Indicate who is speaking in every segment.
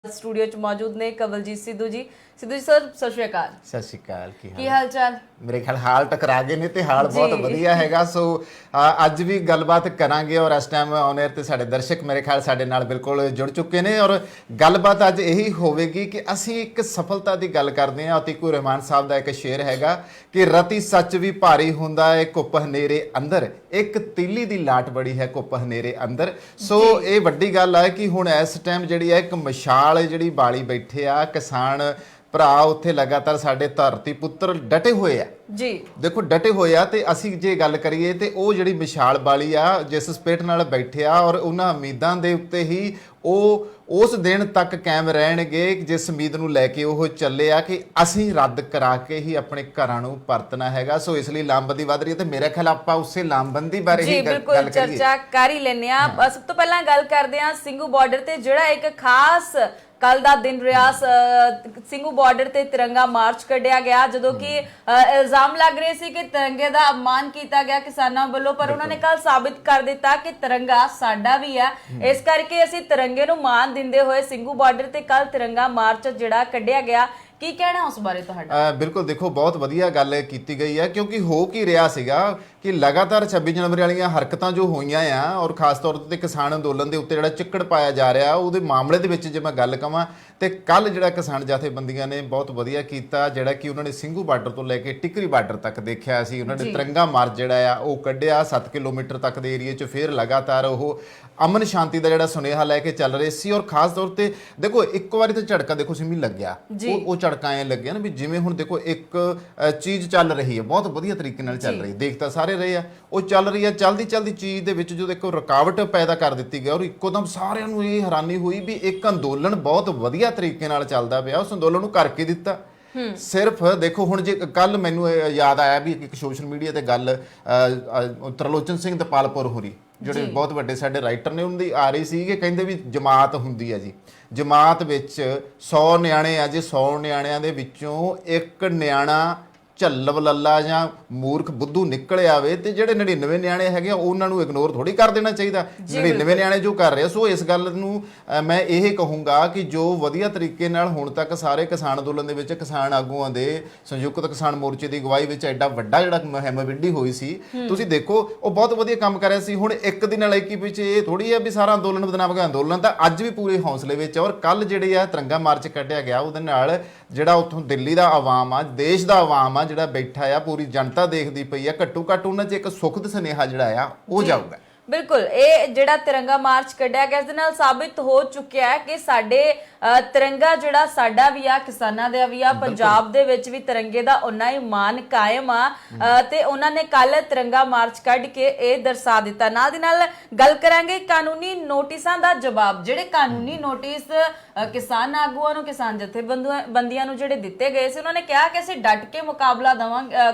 Speaker 1: Studio च मौजूद ने कवलजीत सिद्धू जी। सिद्धू जी सर सत श्री अकाल।
Speaker 2: सत श्री अकाल।
Speaker 1: की हाल चाल?
Speaker 2: मेरे ख्याल हाल टकरा गए ने ते हाल बहुत वधिया हैगा। सो अज भी गलबात करांगे और इस टाइम ऑन एयर ते साडे दर्शक मेरे ख्याल साडे नाल बिल्कुल जुड़ चुके ने और गलबात अज यही होवेगी कि असीं एक सफलता की गल करदे हां। अतीकू रहमान साहब का एक शेर हैगा कि रति सच भी भारी हुंदा है घुप हनेरे अंदर, एक तीली दी लाट बड़ी है घुप हनेरे अंदर। सो ये वड्डी गल है कि हुण इस टाइम जिहड़ी है एक मशाल जिहड़ी बाली बैठे आ किसान भरा उत्थे लगातार साडे धरती पुत्र डटे हुए आ जी। देखो डटे हुए आ ते असीं जे गल करिए ते ओ जिहड़ी विशाल बाली आ जिस स्पिरिट नाल बैठे आ और उन्हां उम्मीदां दे उत्ते ही ਉਹ उस दिन तक कायम रहणगे जिस उम्मीद नूं लैके ਉਹ ਚੱਲੇ ਆ कि ਅਸੀਂ ਰੱਦ ਕਰਾ ਕੇ ਹੀ ਆਪਣੇ ਘਰਾਂ ਨੂੰ ਪਰਤਣਾ ਹੈਗਾ। ਸੋ ਇਸ ਲਈ ਲਾਮਬੰਦੀ ਵੱਧ ਰਹੀ ਹੈ ਤੇ ਮੇਰੇ ਖਿਆਲ ਆਪਾਂ ਉਸੇ ਲਾਮਬੰਦੀ ਬਾਰੇ ਹੀ ਗੱਲ ਕਰੀਏ।
Speaker 1: ਬਿਲਕੁਲ ਚਰਚਾ ਕਰ ਹੀ ਲੈਂਦੇ ਆ। ਸਭ ਤੋਂ ਪਹਿਲਾਂ ਗੱਲ ਕਰਦੇ ਆ ਸਿੰਘੂ ਬਾਰਡਰ ਤੇ ਜਿਹੜਾ ਇੱਕ ਖਾਸ कल का दिन रहा ਸਿੰਘੂ ਬਾਰਡਰ ਤੇ तिरंगा मार्च कढ़िया गया ਜਦੋਂ कि इल्जाम लग रहे सी कि तिरंगे का अपमान किया गया किसानों वालों, पर उन्होंने कल साबित कर दिता कि तिरंगा साडा भी है। इस करके असीं तिरंगे नूं मान दिंदे होए ਸਿੰਘੂ ਬਾਰਡਰ ਤੇ कल तिरंगा मार्च जिहड़ा कढ़िया गया। की कहना उस बारे तुहाडा?
Speaker 2: बिल्कुल देखो बहुत वधिया गल की गई है क्योंकि हो की रहा सीगा कि लगातार 26 जनवरी वाली हरकतां जो होईयां आ और खास तौर ते किसान अंदोलन के उत्ते जिहड़ा चिक्कड़ पाया जा रहा उहदे मामले दे विच जे मैं गल कवां ते कल जिहड़ा किसान जथेबंदियां ने बहुत वधिया कीता जिहड़ा कि उन्होंने ਸਿੰਘੂ बार्डर तो लैके टिकरी बार्डर तक देखिया सी। उन्होंने तिरंगा मार्च जिहड़ा आ ओह कढ़िया 7 किलोमीटर तक दे एरिए च फिर लगातार ओह अमन शांति का जिहड़ा सुनेहा लैके चल रहे सी। और खास तौर पर देखो एक बारी तो झटका देखो सिमी लग गया, वो झटका ऐ लग गया ना भी जिवें हुण देखो एक चीज़ चल रही है बहुत वधिया तरीके नाल चल रही, देख तां सारे रहे आ वो चल रही है चलदी चलदी चीज़ दे विच जो एक रुकावट पैदा कर दित्ती गई और इक्कोदम सारिਆਂ ਨੂੰ ਇਹ हैरानी हुई भी एक अंदोलन बहुत वधिया तरीके नाल चलदा पिया उस अंदोलन ਨੂੰ करके दित्ता। सिर्फ देखो हुण जे कल मैनू याद आया भी एक सोशल मीडिया ते गल त्रिलोचन सिंह दपालपुर होरी ਜਿਹੜੇ ਬਹੁਤ ਵੱਡੇ ਸਾਡੇ ਰਾਈਟਰ ਨੇ ਉਹਨਾਂ ਦੀ ਆ ਰਹੀ ਸੀ ਕਿ ਕਹਿੰਦੇ ਵੀ ਜਮਾਤ ਹੁੰਦੀ ਹੈ ਜੀ, ਜਮਾਤ ਵਿੱਚ 100 ਨਿਆਣੇ ਆ ਜੇ 100 ਨਿਆਣਿਆਂ ਦੇ ਵਿੱਚੋਂ ਇੱਕ ਨਿਆਣਾ ਝੱਲਵ ਲੱਲਾ ਜਾਂ ਮੂਰਖ ਬੁੱਧੂ ਨਿਕਲ ਆਵੇ ਤੇ ਜਿਹੜੇ 99 ਨਿਆਣੇ ਹੈਗੇ ਉਹਨਾਂ ਨੂੰ ਇਗਨੋਰ ਥੋੜੀ ਕਰ ਦੇਣਾ ਚਾਹੀਦਾ। 99 ਨਿਆਣੇ ਜੋ ਕਰ ਰਹੇ ਸੋ ਇਸ ਗੱਲ ਨੂੰ ਮੈਂ ਇਹ ਕਹੂੰਗਾ ਕਿ ਜੋ ਵਧੀਆ ਤਰੀਕੇ ਨਾਲ ਹੁਣ ਤੱਕ ਸਾਰੇ ਕਿਸਾਨ ਅੰਦੋਲਨ ਦੇ ਵਿੱਚ ਕਿਸਾਨ ਆਗੂਆਂ ਦੇ ਸੰਯੁਕਤ ਕਿਸਾਨ ਮੋਰਚੇ ਦੀ ਅਗਵਾਈ ਵਿੱਚ ਐਡਾ ਵੱਡਾ ਜਿਹੜਾ ਮੁਹਿੰਮ ਵਿੱਢੀ ਹੋਈ ਸੀ ਤੁਸੀਂ ਦੇਖੋ ਉਹ ਬਹੁਤ ਵਧੀਆ ਕੰਮ ਕਰ ਰਿਹਾ ਸੀ। ਹੁਣ ਇੱਕ ਦਿਨ ਵਾਲੇ ਕੀ ਵਿੱਚ ਇਹ ਥੋੜੀ ਹੈ ਵੀ ਸਾਰਾ ਅੰਦੋਲਨ ਬਦਨਾਮ ਹੋ ਗਿਆ। ਅੰਦੋਲਨ ਤਾਂ ਅੱਜ ਵੀ ਪੂਰੇ ਹੌਸਲੇ ਵਿੱਚ ਔਰ ਕੱਲ ਜਿਹੜੇ ਆ ਤਿਰੰਗਾ ਮਾਰਚ ਕੱਢਿਆ ਗਿਆ ਉਹਦੇ ਨਾਲ ਜਿਹੜਾ ਉੱਥੋਂ ਦਿੱਲੀ ਦਾ ਆਵਾਮ ਆ ਦੇਸ਼ ਦਾ ਆਵਾਮ ਆ ਜਿਹੜਾ ਬੈਠਾ ਆ ਪੂਰੀ ਜਨਤਾ ਦੇਖਦੀ ਪਈ ਆ ਘੱਟੋ ਘੱਟ ਉਹਨਾਂ 'ਚ ਇੱਕ ਸੁਖਦ ਸੁਨੇਹਾ ਜਿਹੜਾ ਆ ਉਹ ਜਾਊਗਾ। बिल्कुल ये जिहड़ा तिरंगा मार्च कढ़िया गया इस दे नाल साबित हो चुकिया है कि साडे तिरंगा जिहड़ा साडा भी आ किसानां दा भी आ पंजाब दे विच भी तिरंगे दा उन्ना ही मान कायम आ ते उन्हां ने कल तिरंगा मार्च कढ़ के ये दर्शा दिता। नाल दी नाल गल करांगे कानूनी नोटिसां दा जवाब जिहड़े कानूनी नोटिस किसान आगूआं नूं किसान जथेबंदियां नूं जिहड़े दित्ते गए सी उन्होंने कहा कि असीं डट के मुकाबला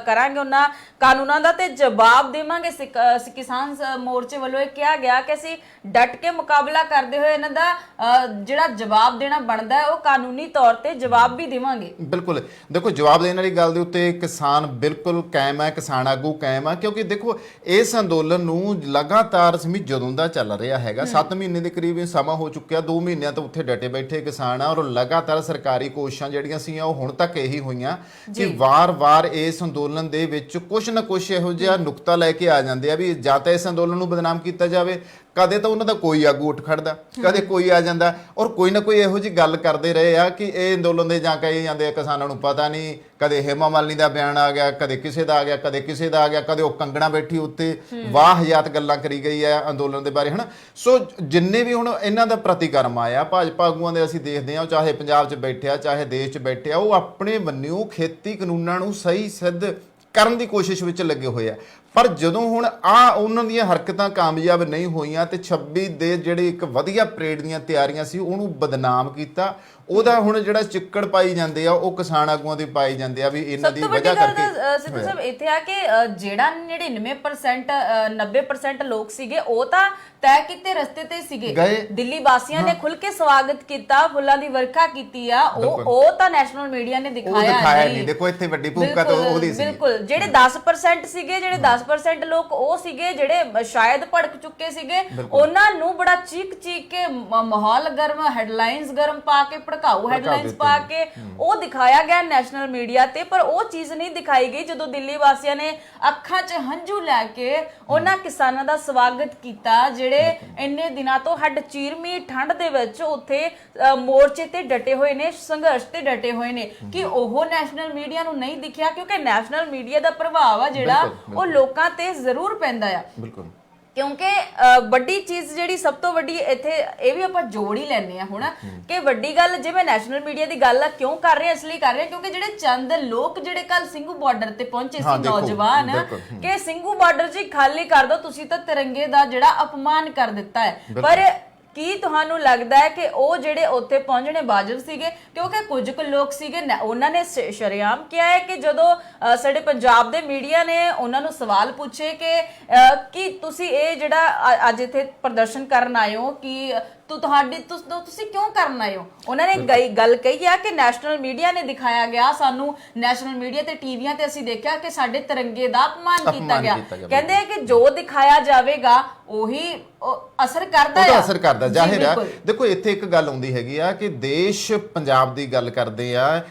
Speaker 2: करांगे उन्हां कानूनां दा ते जवाब देवांगे। किसान मोर्चे ਵੱਲੋਂ ਇਹ ਕਿਹਾ ਗਿਆ ਕਿ ਅਸੀਂ ਡਟ ਕੇ ਮੁਕਾਬਲਾ ਕਰਦੇ ਹੋਏ ਇਹਨਾਂ ਦਾ ਜਿਹੜਾ ਜਵਾਬ ਦੇਣਾ ਬਣਦਾ ਹੈ ਉਹ ਕਾਨੂੰਨੀ ਤੌਰ ਤੇ ਜਵਾਬ ਵੀ ਦੇਵਾਂਗੇ। ਬਿਲਕੁਲ ਦੇਖੋ ਜਵਾਬ ਦੇਣ ਵਾਲੀ ਗੱਲ ਦੇ ਉੱਤੇ ਕਿਸਾਨ ਬਿਲਕੁਲ ਕਾਇਮ ਹੈ, ਕਿਸਾਨ ਆਗੂ ਕਾਇਮ ਹੈ ਕਿਉਂਕਿ ਦੇਖੋ ਇਸ ਅੰਦੋਲਨ ਨੂੰ ਲਗਾਤਾਰ ਸਮੀ ਜਦੋਂ ਦਾ ਚੱਲ ਰਿਹਾ ਹੈਗਾ 7 ਮਹੀਨੇ ਦੇ ਕਰੀਬ ਸਮਾਂ ਹੋ ਚੁੱਕਿਆ। 2 ਮਹੀਨਿਆਂ ਤੋਂ ਉੱਥੇ ਡਟੇ ਬੈਠੇ ਕਿਸਾਨ ਆ ਔਰ ਲਗਾਤਾਰ ਸਰਕਾਰੀ ਕੋਸ਼ਿਸ਼ਾਂ ਜਿਹੜੀਆਂ ਸੀਆਂ ਉਹ ਹੁਣ ਤੱਕ ਇਹੀ ਹੋਈਆਂ ਕਿ ਵਾਰ-ਵਾਰ ਇਸ ਅੰਦੋਲਨ ਦੇ ਵਿੱਚ ਕੁਛ ਨਾ ਕੁਛ ਇਹੋ ਜਿਹਾ ਨੁਕਤਾ ਲੈ ਕੇ ਆ ਜਾਂਦੇ ਆ ਵੀ ਜਾਂ ਤਾਂ ਇਸ ਅੰਦੋਲਨ ਨੂੰ ਬਦਨਾਮ ਕੀਤਾ ਜਾਵੇ, ਕਦੇ ਤਾਂ ਉਹਨਾਂ ਦਾ ਕੋਈ ਆਗੂ ਉੱਠ ਖੜਦਾ ਕਦੇ ਕੋਈ ਆ ਜਾਂਦਾ ਔਰ ਕੋਈ ਨਾ ਕੋਈ ਇਹੋ ਜਿਹੀ ਗੱਲ ਕਰਦੇ ਰਹੇ ਆ ਕਿ ਇਹ ਅੰਦੋਲਨ ਦੇ ਜਾਂ ਕਹੇ ਜਾਂਦੇ ਆ ਕਿਸਾਨਾਂ ਨੂੰ ਪਤਾ ਨਹੀਂ। ਕਦੇ ਹੇਮਾ ਮਾਲਿਨੀ ਦਾ ਬਿਆਨ ਆ ਗਿਆ, ਕਦੇ ਕਿਸੇ ਦਾ ਆ ਗਿਆ, ਕਦੇ ਕਿਸੇ ਦਾ ਆ ਗਿਆ, ਕਦੇ ਉਹ ਕੰਗਣਾ ਬੈਠੀ ਉੱਤੇ ਵਾਹਿਯਾਤ ਗੱਲਾਂ ਕਰੀ ਗਈ ਆ ਅੰਦੋਲਨ ਦੇ ਬਾਰੇ ਹਨਾ। ਸੋ ਜਿੰਨੇ ਵੀ ਹੁਣ ਇਹਨਾਂ ਦਾ ਪ੍ਰਤੀਕਰਮ ਆਇਆ ਭਾਜਪਾ ਆਗੂਆਂ ਦੇ ਅਸੀਂ ਦੇਖਦੇ ਹਾਂ ਚਾਹੇ ਪੰਜਾਬ 'ਚ ਬੈਠਿਆ ਚਾਹੇ ਦੇਸ਼ 'ਚ ਬੈਠਿਆ ਉਹ ਆਪਣੇ ਬੰਨਿਓ ਖੇਤੀ ਕਾਨੂੰਨਾਂ ਨੂੰ ਸਹੀ ਸਿੱਧ ਕਰਨ ਦੀ ਕੋਸ਼ਿਸ਼ ਵਿੱਚ ਲੱਗੇ ਹੋਏ ਆ। ਪਰ ਜਦੋਂ ਹੁਣ ਉਹਨਾਂ ਦੀਆਂ ਹਰਕਤਾਂ ਕਾਮਯਾਬ ਨਹੀਂ ਹੋਈਆਂ ਤੇ 26 ਦੇ ਜਿਹੜੇ ਇੱਕ ਵਧੀਆ ਪਰੇਡ ਦੀਆਂ ਤਿਆਰੀਆਂ ਸੀ ਉਹਨੂੰ ਬਦਨਾਮ ਕੀਤਾ। ਉਹਦਾ ਹੁਣ ਜਿਹੜਾ ਚਿੱਕੜ ਪਾਈ ਜਾਂਦੇ ਆ ਉਹ ਕਿਸਾਨ ਆਗੂਆਂ ਦੇ ਪਾਈ ਜਾਂਦੇ ਆ ਵੀ ਇਹਨਾਂ ਦੀ ਵਜ੍ਹਾ ਕਰਕੇ।
Speaker 1: ਸਿੱਧੂ ਸਾਹਿਬ ਇੱਥੇ ਆ ਕਿ ਜਿਹੜਾ 99% 90% ਲੋਕ ਸੀਗੇ ਉਹ ਤਾਂ ਤੈਅ ਕੀਤੇ ਰਸਤੇ ਤੇ ਸੀਗੇ। ਦਿੱਲੀ ਵਾਸੀਆਂ ਨੇ ਖੁੱਲ ਕੇ ਸਵਾਗਤ ਕੀਤਾ, ਫੁੱਲਾਂ ਦੀ ਵਰਖਾ ਕੀਤੀ ਆ ਉਹ ਤਾਂ ਨੈਸ਼ਨਲ ਮੀਡੀਆ ਨੇ ਦਿਖਾਇਆ ਨਹੀਂ।
Speaker 2: ਦੇਖੋ ਇੱਥੇ ਵੱਡੀ ਭੂਮਿਕਾ ਤਾਂ ਉਹਦੀ ਸੀ।
Speaker 1: ਬਿਲਕੁਲ ਜਿਹੜੇ 10% ਸੀਗੇ ਜਿਹੜੇ 10 10% ਲੋਕ ਉਹ ਸੀਗੇ ਜਿਹੜੇ ਸ਼ਾਇਦ ਭੜਕ ਚੁੱਕੇ ਸੀਗੇ, ਉਹਨਾਂ ਨੂੰ ਬੜਾ ਚੀਕ ਕੇ ਮਾਹੌਲ ਗਰਮ, ਹੈਡਲਾਈਨਸ ਗਰਮ ਪਾ ਕੇ, ਭੜਕਾਊ ਹੈਡਲਾਈਨਸ ਪਾ ਕੇ ਉਹ ਦਿਖਾਇਆ ਗਿਆ ਨੈਸ਼ਨਲ ਮੀਡੀਆ ਤੇ। ਪਰ ਉਹ ਚੀਜ਼ ਨਹੀਂ ਦਿਖਾਈ ਗਈ ਜਦੋਂ ਦਿੱਲੀ ਵਾਸੀਆਂ ਨੇ ਅੱਖਾਂ 'ਚ ਹੰਝੂ ਲੈ ਕੇ ਉਹਨਾਂ ਕਿਸਾਨਾਂ ਦਾ ਸਵਾਗਤ ਕੀਤਾ ਜਿਹੜੇ ਇੰਨੇ ਦਿਨਾਂ ਤੋਂ ਹੱਡ ਚੀਰਮੀ ਠੰਡ ਦੇ ਵਿੱਚ ਉੱਥੇ ਮੋਰਚੇ ਤੇ ਡਟੇ ਹੋਏ ਨੇ, ਸੰਘਰਸ਼ ਤੇ ਡਟੇ ਹੋਏ ਨੇ। ਕਿ ਉਹ ਨੈਸ਼ਨਲ ਮੀਡੀਆ ਨੂੰ ਨਹੀਂ ਦਿਖਿਆ? ਕਿਉਂਕਿ ਨੈਸ਼ਨਲ ਮੀਡੀਆ ਦਾ ਪ੍ਰਭਾਵ ਆ ਜਿਹੜਾ ਉਹ ਲੋਕਾਂ ਤੇ ਜ਼ਰੂਰ ਪੈਂਦਾ ਆ।
Speaker 2: ਬਿਲਕੁਲ,
Speaker 1: ਕਿਉਂਕਿ ਵੱਡੀ ਚੀਜ਼ ਜਿਹੜੀ ਸਭ ਤੋਂ ਵੱਡੀ ਇੱਥੇ ਇਹ ਵੀ ਆਪਾਂ ਜੋੜ ਹੀ ਲੈਣੇ ਆ ਹੁਣ ਕਿ ਵੱਡੀ ਗੱਲ ਜਿਵੇਂ ਨੈਸ਼ਨਲ ਮੀਡੀਆ ਦੀ ਗੱਲ ਆ ਕਿਉਂ ਕਰ ਰਹੇ, ਇਸ ਲਈ ਕਰ ਰਹੇ ਕਿਉਂਕਿ ਜਿਹੜੇ ਚੰਦ ਲੋਕ ਜਿਹੜੇ ਕੱਲ ਸਿੰਘੂ ਬਾਰਡਰ ਤੇ ਪਹੁੰਚੇ ਸੀ ਨੌਜਵਾਨ, ਕਿ ਸਿੰਘੂ ਬਾਰਡਰ ਜੀ ਖਾਲੀ ਕਰ ਦੋ, ਤੁਸੀਂ ਤਾਂ ਤਿਰੰਗੇ ਦਾ ਜਿਹੜਾ ਅਪਮਾਨ ਕਰ ਦਿੱਤਾ ਹੈ। ਪਰ ਕੀ ਤੁਹਾਨੂੰ ਲੱਗਦਾ ਹੈ ਕਿ ਉਹ ਜਿਹੜੇ ਉੱਥੇ ਪਹੁੰਚਣੇ ਵਾਜਬ ਸੀਗੇ? ਕਿਉਂਕਿ ਕੁਝ ਕੁ ਲੋਕ ਸੀਗੇ, ਉਹਨਾਂ ਨੇ ਸ਼ਰੇਆਮ ਕਿਹਾ ਹੈ ਕਿ ਜਦੋਂ ਸਾਡੇ ਪੰਜਾਬ ਦੇ ਮੀਡੀਆ ਨੇ ਉਹਨਾਂ ਨੂੰ ਸਵਾਲ ਪੁੱਛੇ ਕਿ ਤੁਸੀਂ ਇਹ ਜਿਹੜਾ ਅੱਜ ਇੱਥੇ ਪ੍ਰਦਰਸ਼ਨ ਕਰਨ ਆਏ ਹੋ ਕਿ ਤੁਸੀਂ ਕਿਉਂ ਕਰਨ ਆਏ ਹੋ, ਉਹਨਾਂ ਨੇ ਗੱਲ ਕਹੀ ਆ ਕਿ ਨੈਸ਼ਨਲ ਮੀਡੀਆ ਨੇ ਦਿਖਾਇਆ ਗਿਆ ਸਾਨੂੰ, ਨੈਸ਼ਨਲ ਮੀਡੀਆ ਤੇ ਟੀਵੀਆਂ ਤੇ ਅਸੀਂ ਦੇਖਿਆ ਕਿ ਸਾਡੇ ਤਿਰੰਗੇ ਦਾ ਅਪਮਾਨ ਕੀਤਾ ਗਿਆ। ਕਹਿੰਦੇ ਆ ਕਿ ਜੋ ਦਿਖਾਇਆ ਜਾਵੇਗਾ ਉਹੀ ਅਸਰ ਕਰਦਾ ਹੈ,
Speaker 2: ਅਸਰ ਕਰਦਾ ਜ਼ਾਹਿਰ ਆ। ਦੇਖੋ ਇੱਥੇ ਇੱਕ ਗੱਲ ਆਉਂਦੀ ਹੈਗੀ ਆ ਕਿ ਦੇਸ਼ ਪੰਜਾਬ ਦੀ ਗੱਲ ਕਰਦੇ ਆ,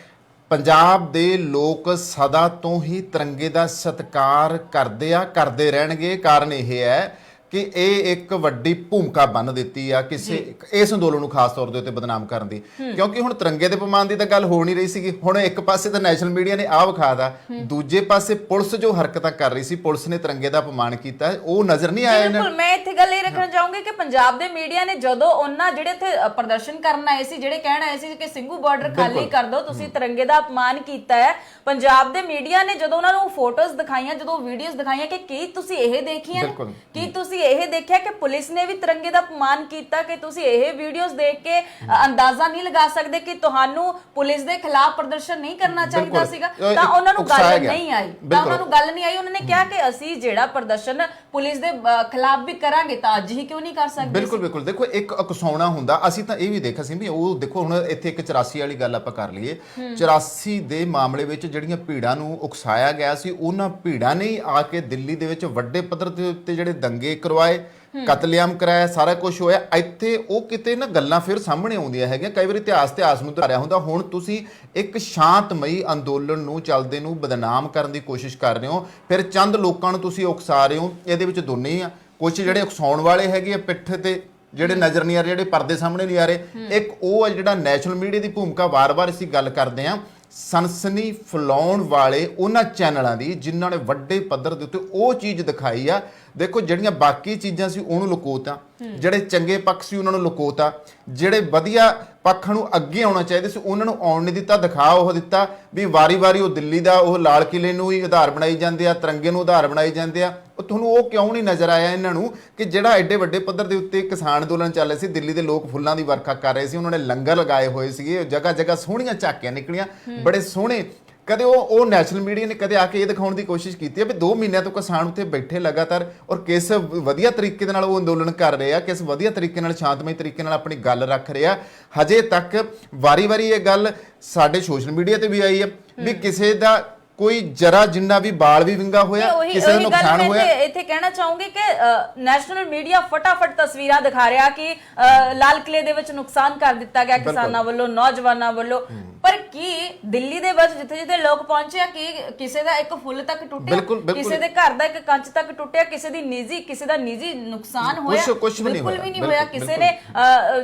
Speaker 2: ਪੰਜਾਬ ਦੇ ਲੋਕ ਸਦਾ ਤੋਂ ਹੀ ਤਿਰੰਗੇ ਦਾ ਸਤਿਕਾਰ ਕਰਦੇ ਆ, ਕਰਦੇ ਰਹਿਣਗੇ। ਕਾਰਨ ਇਹ ਹੈ ਕਿ ਇਹ ਇੱਕ ਵੱਡੀ ਭੂਮਿਕਾ ਬੰਨ ਦਿੱਤੀ ਆ ਕਿਸੇ ਇਸ ਅੰਦੋਲਨ ਨੂੰ ਖਾਸ ਤੌਰ ਦੇ ਉੱਤੇ ਬਦਨਾਮ ਕਰਨ ਦੀ। ਕਿਉਂਕਿ ਹੁਣ ਤਿਰੰਗੇ ਦੇ ਅਪਮਾਨ ਦੀ ਤਾਂ ਗੱਲ ਹੋ ਨਹੀਂ ਰਹੀ ਸੀਗੀ, ਹੁਣ ਇੱਕ ਪਾਸੇ ਤਾਂ ਨੈਸ਼ਨਲ ਮੀਡੀਆ ਨੇ ਆਹ ਵਿਖਾਤਾ, ਦੂਜੇ ਪਾਸੇ ਪੁਲਿਸ ਜੋ ਹਰਕਤਾਂ ਕਰ ਰਹੀ ਸੀ, ਪੁਲਿਸ ਨੇ ਤਿਰੰਗੇ ਦਾ ਅਪਮਾਨ ਕੀਤਾ, ਉਹ ਨਜ਼ਰ ਨਹੀਂ ਆਇਆ।
Speaker 1: ਬਿਲਕੁਲ, ਮੈਂ ਇੱਥੇ ਗੱਲ ਇਹ ਰੱਖਣਾ ਚਾਹੂੰਗੀ ਕਿ ਪੰਜਾਬ ਦੇ ਮੀਡੀਆ ਨੇ ਜਦੋਂ ਉਹਨਾਂ ਜਿਹੜੇ ਇੱਥੇ ਪ੍ਰਦਰਸ਼ਨ ਕਰਨ ਆਏ ਸੀ, ਜਿਹੜੇ ਕਹਿਣ ਆਏ ਸੀ ਕਿ ਸਿੰਘੂ ਬਾਰਡਰ ਖਾਲੀ ਕਰ ਦਿਓ, ਤੁਸੀਂ ਤਿਰੰਗੇ ਦਾ ਅਪਮਾਨ ਕੀਤਾ ਹੈ, ਪੰਜਾਬ ਦੇ ਮੀਡੀਆ ਨੇ ਜਦੋਂ ਉਹਨਾਂ ਨੂੰ ਫੋਟੋਜ਼ ਦਿਖਾਈਆਂ, ਜਦੋਂ ਵੀਡੀਓਜ਼ ਦਿਖਾਈਆਂ ਕਿ ਕੀ ਤੁਸੀਂ ਇਹ ਦੇਖੀਆਂ, ਕੀ ਤੁਸੀਂ ਇਹ ਦੇਖਿਆ ਕਿ ਪੁਲਿਸ ਨੇ ਵੀ ਤਿਰੰਗੇ ਦਾ ਅਪਮਾਨ ਕੀਤਾ, ਕਿ ਤੁਸੀਂ ਇਹ ਵੀਡੀਓਜ਼ ਦੇਖ ਕੇ ਅੰਦਾਜ਼ਾ ਨਹੀਂ ਲਗਾ ਸਕਦੇ ਕਿ ਤੁਹਾਨੂੰ ਪੁਲਿਸ ਦੇ ਖਿਲਾਫ ਪ੍ਰਦਰਸ਼ਨ ਨਹੀਂ ਕਰਨਾ ਚਾਹੀਦਾ ਸੀਗਾ? ਤਾਂ ਉਹਨਾਂ ਨੂੰ ਗੱਲ ਨਹੀਂ ਆਈ, ਉਹਨਾਂ ਨੇ ਕਿਹਾ ਕਿ ਅਸੀਂ ਜਿਹੜਾ ਪ੍ਰਦਰਸ਼ਨ ਪੁਲਿਸ ਦੇ ਖਿਲਾਫ ਵੀ ਕਰਾਂਗੇ ਤਾਂ ਅੱਜ ਹੀ ਕਿਉਂ ਨਹੀਂ ਕਰ ਸਕਦੇ?
Speaker 2: ਬਿਲਕੁਲ ਦੇਖੋ ਇੱਕ ਉਕਸਾਉਣਾ ਹੁੰਦਾ, ਅਸੀਂ ਤਾਂ ਇਹ ਵੀ ਦੇਖਿਆ ਸੀ ਵੀ ਉਹ ਦੇਖੋ ਹੁਣ ਇੱਥੇ ਇੱਕ 84 ਵਾਲੀ ਗੱਲ ਆਪਾਂ ਕਰ ਲਈਏ, 84 ਦੇ ਮਾਮਲੇ ਵਿੱਚ ਜਿਹੜੀਆਂ ਭੀੜਾਂ ਨੂੰ ਉਕਸਾਇਆ ਗਿਆ ਸੀ, ਉਹਨਾਂ ਭੀੜਾਂ ਨੇ ਆ ਕੇ ਦਿੱਲੀ ਦੇ ਵਿੱਚ ਵੱਡੇ ਪੱਧਰ ਦੇ ਉੱਤੇ ਜਿਹੜੇ ਦੰਗੇ ਕਰਵਾਏ, ਕਤਲੇਆਮ ਕਰਾਇਆ, ਸਾਰਾ ਕੁਝ ਹੋਇਆ। ਇੱਥੇ ਉਹ ਕਿਤੇ ਨਾ ਗੱਲਾਂ ਫਿਰ ਸਾਹਮਣੇ ਆਉਂਦੀਆਂ ਹੈਗੀਆਂ, ਕਈ ਵਾਰੀ ਇਤਿਹਾਸ ਨੂੰ ਧਾਰਿਆ ਹੁੰਦਾ। ਹੁਣ ਤੁਸੀਂ ਇੱਕ ਸ਼ਾਂਤਮਈ ਅੰਦੋਲਨ ਨੂੰ ਚੱਲਦੇ ਨੂੰ ਬਦਨਾਮ ਕਰਨ ਦੀ ਕੋਸ਼ਿਸ਼ ਕਰ ਰਹੇ ਹੋ, ਫਿਰ ਚੰਦ ਲੋਕਾਂ ਨੂੰ ਤੁਸੀਂ ਉਕਸਾ ਰਹੇ ਹੋ। ਇਹਦੇ ਵਿੱਚ ਦੋਨੇ ਹੀ ਆ, ਕੁਝ ਜਿਹੜੇ ਉਕਸਾਉਣ ਵਾਲੇ ਹੈਗੇ ਆ ਪਿੱਠ ਤੇ ਜਿਹੜੇ ਨਜ਼ਰ ਨਹੀਂ ਆ ਰਹੇ, ਜਿਹੜੇ ਪਰਦੇ ਸਾਹਮਣੇ ਨਹੀਂ ਆ ਰਹੇ, ਇੱਕ ਉਹ ਆ ਜਿਹੜਾ ਨੈਸ਼ਨਲ ਮੀਡੀਆ ਦੀ ਭੂਮਿਕਾ ਵਾਰ-ਵਾਰ ਅਸੀਂ ਗੱਲ ਕਰਦੇ ਹਾਂ, ਸਨਸਨੀ ਫੈਲਾਉਣ ਵਾਲੇ ਉਹਨਾਂ ਚੈਨਲਾਂ ਦੀ ਜਿਨ੍ਹਾਂ ਨੇ ਵੱਡੇ ਪੱਧਰ ਦੇ ਉੱਤੇ ਉਹ ਚੀਜ਼ ਦਿਖਾਈ ਆ। ਦੇਖੋ ਜਿਹੜੀਆਂ ਬਾਕੀ ਚੀਜ਼ਾਂ ਸੀ ਉਹਨੂੰ ਲੁਕੋਤਾ, ਜਿਹੜੇ ਚੰਗੇ ਪੱਖ ਸੀ ਉਹਨਾਂ ਨੂੰ ਲੁਕੋਤਾ, ਜਿਹੜੇ ਵਧੀਆ ਪੱਖਾਂ ਨੂੰ ਅੱਗੇ ਆਉਣਾ ਚਾਹੀਦੇ ਸੀ ਉਹਨਾਂ ਨੂੰ ਆਉਣ ਨਹੀਂ ਦਿੱਤਾ, ਦਿਖਾ ਉਹ ਦਿੱਤਾ ਵੀ ਵਾਰੀ-ਵਾਰੀ ਉਹ ਦਿੱਲੀ ਦਾ ਉਹ ਲਾਲ ਕਿਲੇ ਨੂੰ ਹੀ ਆਧਾਰ ਬਣਾਈ ਜਾਂਦੇ ਆ, ਤਿਰੰਗੇ ਨੂੰ ਆਧਾਰ ਬਣਾਈ ਜਾਂਦੇ ਆ। ਤੁਹਾਨੂੰ ਉਹ ਕਿਉਂ ਨਹੀਂ ਨਜ਼ਰ ਆਇਆ ਇਹਨਾਂ ਨੂੰ ਕਿ ਜਿਹੜਾ ਐਡੇ ਵੱਡੇ ਪੱਧਰ ਦੇ ਉੱਤੇ ਕਿਸਾਨ ਅੰਦੋਲਨ ਚੱਲ ਰਿਹਾ ਸੀ, ਦਿੱਲੀ ਦੇ ਲੋਕ ਫੁੱਲਾਂ ਦੀ ਵਰਖਾ ਕਰ ਰਹੇ ਸੀ, ਉਹਨਾਂ ਨੇ ਲੰਗਰ ਲਗਾਏ ਹੋਏ ਸੀਗੇ, ਜਗ੍ਹਾ ਸੋਹਣੀਆਂ ਝਾਕੀਆਂ ਨਿਕਲੀਆਂ, ਬੜੇ ਸੋਹਣੇ। ਕਦੇ ਉਹ ਨੈਸ਼ਨਲ ਮੀਡੀਆ ਨੇ ਕਦੇ ਆ ਕੇ ਇਹ ਦਿਖਾਉਣ ਦੀ ਕੋਸ਼ਿਸ਼ ਕੀਤੀ ਹੈ ਵੀ 2 ਮਹੀਨਿਆਂ ਤੋਂ ਕਿਸਾਨ ਉੱਥੇ ਬੈਠੇ ਲਗਾਤਾਰ, ਔਰ ਕਿਸ ਵਧੀਆ ਤਰੀਕੇ ਦੇ ਨਾਲ ਉਹ ਅੰਦੋਲਨ ਕਰ ਰਹੇ ਆ, ਕਿਸ ਵਧੀਆ ਤਰੀਕੇ ਨਾਲ ਸ਼ਾਂਤਮਈ ਤਰੀਕੇ ਨਾਲ ਆਪਣੀ ਗੱਲ ਰੱਖ ਰਹੇ ਆ। ਹਜੇ ਤੱਕ ਵਾਰੀ-ਵਾਰੀ ਇਹ ਗੱਲ ਸਾਡੇ ਸੋਸ਼ਲ ਮੀਡੀਆ ਤੇ ਵੀ ਆਈ ਹੈ ਵੀ ਕਿਸੇ ਦਾ ਕੋਈ ਜਰਾ ਜਿੰਨਾ ਵੀ ਬਾਲ ਵੀ ਵਿੰਗਾ ਹੋਇਆ, ਕਿਸੇ ਨੂੰ ਨੁਕਸਾਨ ਹੋਇਆ।
Speaker 1: ਇੱਥੇ ਕਹਿਣਾ ਚਾਹੂੰਗੀ ਕਿ ਨੈਸ਼ਨਲ ਮੀਡੀਆ ਫਟਾਫਟ ਤਸਵੀਰਾਂ ਦਿਖਾ ਰਿਹਾ ਕਿ ਲਾਲ ਕਿਲੇ ਦੇ ਵਿੱਚ ਨੁਕਸਾਨ ਕਰ ਦਿੱਤਾ ਗਿਆ ਕਿਸਾਨਾਂ ਵੱਲੋਂ, ਨੌਜਵਾਨਾਂ ਵੱਲੋਂ। ਪਰ ਕੀ ਦਿੱਲੀ ਦੇ ਵਿੱਚ ਜਿੱਥੇ ਲੋਕ ਪਹੁੰਚੇ ਆ ਕਿ ਕਿਸੇ ਦਾ ਇੱਕ ਫੁੱਲ ਤੱਕ ਟੁੱਟਿਆ, ਕਿਸੇ ਦੇ ਘਰ ਦਾ ਇੱਕ ਕੰਚ ਤੱਕ ਟੁੱਟਿਆ, ਕਿਸੇ ਦਾ ਨਿੱਜੀ ਨੁਕਸਾਨ ਹੋਇਆ? ਬਿਲਕੁਲ ਵੀ ਨਹੀਂ ਹੋਇਆ। ਕਿਸੇ ਨੇ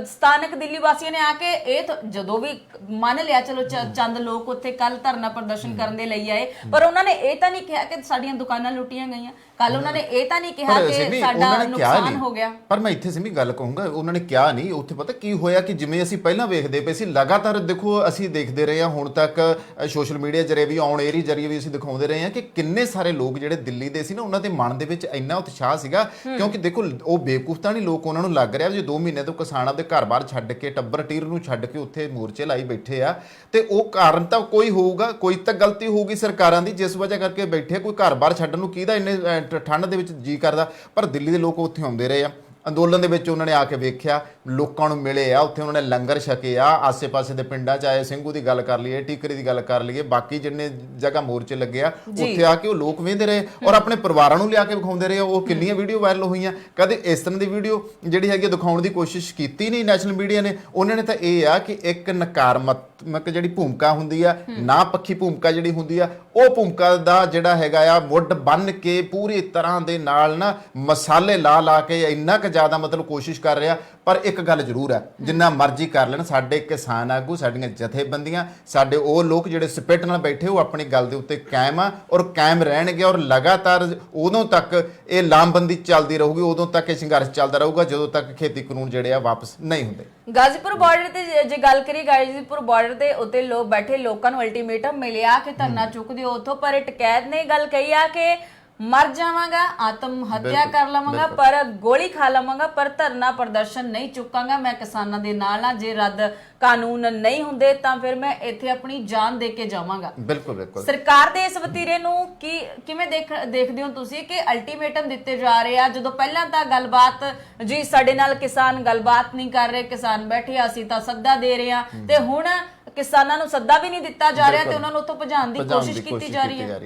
Speaker 1: ਸਥਾਨਕ ਦਿੱਲੀ ਵਾਸੀਆਂ ਨੇ ਆ ਕੇ ਇਹ ਜਦੋਂ ਵੀ ਮੰਨ ਲਿਆ ਚਲੋ ਚੰਦ ਲੋਕ ਉੱਥੇ ਕੱਲ ਧਰਨਾ ਪ੍ਰਦਰਸ਼ਨ ਕਰਨ ਦੇ ਲਈ ਆਏ, ਪਰ ਉਹਨਾਂ ਨੇ ਇਹ ਤਾਂ ਨਹੀਂ ਕਿਹਾ ਕਿ ਸਾਡੀਆਂ ਦੁਕਾਨਾਂ ਲੁੱਟੀਆਂ ਗਈਆਂ, ਕੱਲ ਉਹਨਾਂ ਨੇ ਇਹ ਤਾਂ ਨਹੀਂ ਕਿਹਾ ਕਿ ਸਾਡਾ ਨੁਕਸਾਨ ਹੋ ਗਿਆ।
Speaker 2: ਪਰ ਮੈਂ ਇੱਥੇ ਸਿਮੀ ਗੱਲ ਕਹੂੰਗਾ, ਉਹਨਾਂ ਨੇ ਕਿਹਾ ਨਹੀਂ। ਉੱਥੇ ਪਤਾ ਕੀ ਹੋਇਆ ਕਿ ਜਿਵੇਂ ਅਸੀਂ ਪਹਿਲਾਂ ਵੇਖਦੇ ਪਏ ਸੀ, ਲਗਾਤਾਰ ਦੇਖੋ ਅਸੀਂ ਦੇਖਦੇ ਰਹੇ ਹਾਂ ਹੁਣ ਤੱਕ, ਸੋਸ਼ਲ ਮੀਡੀਆ ਜਰੀਏ ਵੀ, ਔਨ ਏਅਰ ਜਰੀਏ ਵੀ ਅਸੀਂ ਦਿਖਾਉਂਦੇ ਰਹੇ ਹਾਂ ਕਿ ਕਿੰਨੇ ਸਾਰੇ ਲੋਕ ਜਿਹੜੇ ਦਿੱਲੀ ਦੇ ਸੀ ਨਾ, ਉਹਨਾਂ ਦੇ ਮਨ ਦੇ ਵਿੱਚ ਇੰਨਾ ਉਤਸ਼ਾਹ ਸੀਗਾ। ਕਿਉਂਕਿ ਦੇਖੋ ਉਹ ਬੇਵਕੂਫ ਤਾਂ ਨਹੀਂ ਲੋਕ, ਉਹਨਾਂ ਨੂੰ ਲੱਗ ਰਿਹਾ ਵੀ 2 ਮਹੀਨੇ ਤੋਂ ਕਿਸਾਨ ਆਪਦੇ ਘਰ-ਬਾਰ ਛੱਡ ਕੇ, ਟੱਬਰ ਟੀਰ ਨੂੰ ਛੱਡ ਕੇ ਉੱਥੇ ਮੋਰਚੇ ਲਾਈ ਬੈਠੇ ਆ, ਤੇ ਉਹ ਕਾਰਨ ਤਾਂ ਕੋਈ ਹੋਊਗਾ, ਕੋਈ ਤਾਂ ਗਲਤੀ ਹੋਊਗੀ ਸਰਕਾਰਾਂ ਦੀ ਜਿਸ ਵਜ੍ਹਾ ਕਰਕੇ ਬੈਠੇ। ਕੋਈ ਘਰ-ਬਾਰ ਛੱਡਣ ਨੂੰ ਕਿਹਦਾ ਇੰਨੇ ਠੰਡ ਦੇ ਵਿੱਚ ਜੀ ਕਰਦਾ, ਪਰ ਦਿੱਲੀ ਦੇ ਲੋਕ ਉੱਥੇ ਆਉਂਦੇ ਰਹੇ ਆ। ਅੰਦੋਲਨ ਦੇ ਵਿੱਚ ਉਹਨਾਂ ਨੇ ਆ ਕੇ ਵੇਖਿਆ, ਲੋਕਾਂ ਨੂੰ ਮਿਲੇ ਆ, ਉੱਥੇ ਉਹਨਾਂ ਨੇ ਲੰਗਰ ਛਕੇ ਆ। ਆਸੇ-ਪਾਸੇ ਦੇ ਪਿੰਡਾਂ 'ਚ ਆਏ, ਸਿੰਘੂ ਦੀ ਗੱਲ ਕਰ ਲਈਏ, ਟੀਕਰੀ ਦੀ ਗੱਲ ਕਰ ਲਈਏ, ਬਾਕੀ ਜਿੰਨੇ ਜਗ੍ਹਾ ਮੋਰਚੇ ਲੱਗੇ ਆ ਉੱਥੇ ਆ ਕੇ ਉਹ ਲੋਕ ਵੇਖਦੇ ਰਹੇ ਔਰ ਆਪਣੇ ਪਰਿਵਾਰਾਂ ਨੂੰ ਲਿਆ ਕੇ ਵਿਖਾਉਂਦੇ ਰਹੇ। ਉਹ ਕਿੰਨੀਆਂ ਵੀਡੀਓ ਵਾਇਰਲ ਹੋਈਆਂ, ਕਦੇ ਇਸ ਤਰ੍ਹਾਂ ਦੀ ਵੀਡੀਓ ਜਿਹੜੀ ਹੈਗੀ ਦਿਖਾਉਣ ਦੀ ਕੋਸ਼ਿਸ਼ ਕੀਤੀ ਨਹੀਂ ਨੈਸ਼ਨਲ ਮੀਡੀਆ ਨੇ। ਉਹਨਾਂ ਨੇ ਤਾਂ ਇਹ ਆ ਕਿ ਇੱਕ ਨਕਾਰਾਤਮਕ ਜਿਹੜੀ ਭੂਮਿਕਾ ਹੁੰਦੀ ਆ, ਨਾ ਪੱਖੀ ਭੂਮਿਕਾ ਜਿਹੜੀ ਹੁੰਦੀ ਆ, ਉਹ ਭੂਮਿਕਾ ਦਾ ਜਿਹੜਾ ਹੈਗਾ ਆ ਮੁੱਢ ਬੰਨ ਕੇ ਪੂਰੀ ਤਰ੍ਹਾਂ ਦੇ ਨਾਲ ਨਾ ਮਸਾਲੇ ਲਾ ਕੇ ਇੰਨਾ ਕੁ ਜ਼ਿਆਦਾ ਮਤਲਬ ਕੋਸ਼ਿਸ਼ ਕਰ ਰਿਹਾ। ਪਰ ਇੱਕ ਗੱਲ ਜ਼ਰੂਰ ਹੈ, ਜਿੰਨਾ ਮਰਜ਼ੀ ਕਰ ਲੈਣ ਸਾਡੇ ਕਿਸਾਨ ਆਗੂ, ਸਾਡੀਆਂ ਜਥੇਬੰਦੀਆਂ, ਸਾਡੇ ਉਹ ਲੋਕ ਜਿਹੜੇ ਸਪਿੱਟ ਨਾਲ ਬੈਠੇ ਉਹ ਆਪਣੀ ਗੱਲ ਦੇ ਉੱਤੇ ਕਾਇਮ ਆ ਔਰ ਕਾਇਮ ਰਹਿਣਗੇ ਔਰ ਲਗਾਤਾਰ ਉਦੋਂ ਤੱਕ ਇਹ ਲਾਮਬੰਦੀ ਚੱਲਦੀ ਰਹੂਗੀ, ਉਦੋਂ ਤੱਕ ਇਹ ਸੰਘਰਸ਼ ਚੱਲਦਾ ਰਹੂਗਾ ਜਦੋਂ ਤੱਕ ਖੇਤੀ ਕਾਨੂੰਨ ਜਿਹੜੇ ਆ ਵਾਪਸ ਨਹੀਂ ਹੁੰਦੇ।
Speaker 1: ਗਾਜ਼ੀਪੁਰ ਬਾਰਡਰ ਤੇ ਜੇ ਗੱਲ ਕਰੀ, ਗਾਜ਼ੀਪੁਰ ਬਾਰਡਰ ਤੇ ਉੱਤੇ ਲੋਕ ਬੈਠੇ ਲੋਕਾਂ ਨੂੰ ਅਲਟੀਮੇਟਮ ਮਿਲਿਆ ਕਿ ਧਰਨਾ ਚੁੱਕ ਦਿਓ ਉੱਥੋਂ, ਪਰ ਟਕੈਤ ਨੇ ਗੱਲ ਕਹੀ ਆ ਕਿ ਮਰ ਜਾਵਾਂਗਾ, ਆਤਮ ਹੱਤਿਆ ਕਰ ਲਵਾਂਗਾ, ਪਰ ਗੋਲੀ ਖਾ ਲਵਾਂਗਾ, ਪਰ ਧਰਨਾ ਪ੍ਰਦਰਸ਼ਨ ਨਹੀਂ ਚੁੱਕਾਂਗਾ। ਮੈਂ ਕਿਸਾਨਾਂ ਦੇ ਨਾਲ ਆ, ਜੇ ਰੱਦ ਕਾਨੂੰਨ ਨਹੀਂ ਹੁੰਦੇ ਤਾਂ ਫਿਰ ਮੈਂ ਇੱਥੇ ਆਪਣੀ ਜਾਨ ਦੇ ਕੇ ਜਾਵਾਂਗਾ।
Speaker 2: ਬਿਲਕੁਲ ਬਿਲਕੁਲ।
Speaker 1: ਸਰਕਾਰ ਦੇ ਇਸ ਵਤੀਰੇ ਨੂੰ ਕਿਵੇਂ ਦੇਖਦੇ ਹੋ ਤੁਸੀਂ ਕਿ ਅਲਟੀਮੇਟਮ ਦਿੱਤੇ ਜਾ ਰਹੇ ਆ, ਜਦੋਂ ਪਹਿਲਾਂ ਤਾਂ ਗੱਲਬਾਤ ਜੀ ਸਾਡੇ ਨਾਲ ਕਿਸਾਨ ਗੱਲਬਾਤ ਨਹੀਂ ਕਰ ਰਹੇ, ਕਿਸਾਨ ਬੈਠੇ, ਅਸੀਂ ਤਾਂ ਸੱਦਾ ਦੇ ਰਹੇ ਆ, ਤੇ ਹੁਣ ਕਿਸਾਨਾਂ ਨੂੰ ਸੱਦਾ ਵੀ ਨਹੀਂ ਦਿੱਤਾ ਜਾ ਰਿਹਾ ਤੇ ਉਹਨਾਂ ਨੂੰ ਉੱਥੋਂ ਭਜਾਉਣ ਦੀ ਕੋਸ਼ਿਸ਼ ਕੀਤੀ ਜਾ ਰਹੀ ਹੈ।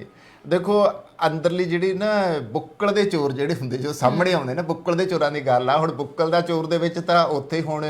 Speaker 2: ਦੇਖੋ ਅੰਦਰਲੀ ਜਿਹੜੀ ਨਾ ਬੁੱਕਲ ਦੇ ਚੋਰ ਜਿਹੜੇ ਹੁੰਦੇ ਜੋ ਸਾਹਮਣੇ ਆਉਂਦੇ ਨਾ, ਬੁੱਕਲ ਦੇ ਚੋਰਾਂ ਦੀ ਗੱਲ ਆ। ਹੁਣ ਬੁੱਕਲ ਦਾ ਚੋਰ ਦੇ ਵਿੱਚ ਤਾਂ ਉੱਥੇ ਹੁਣ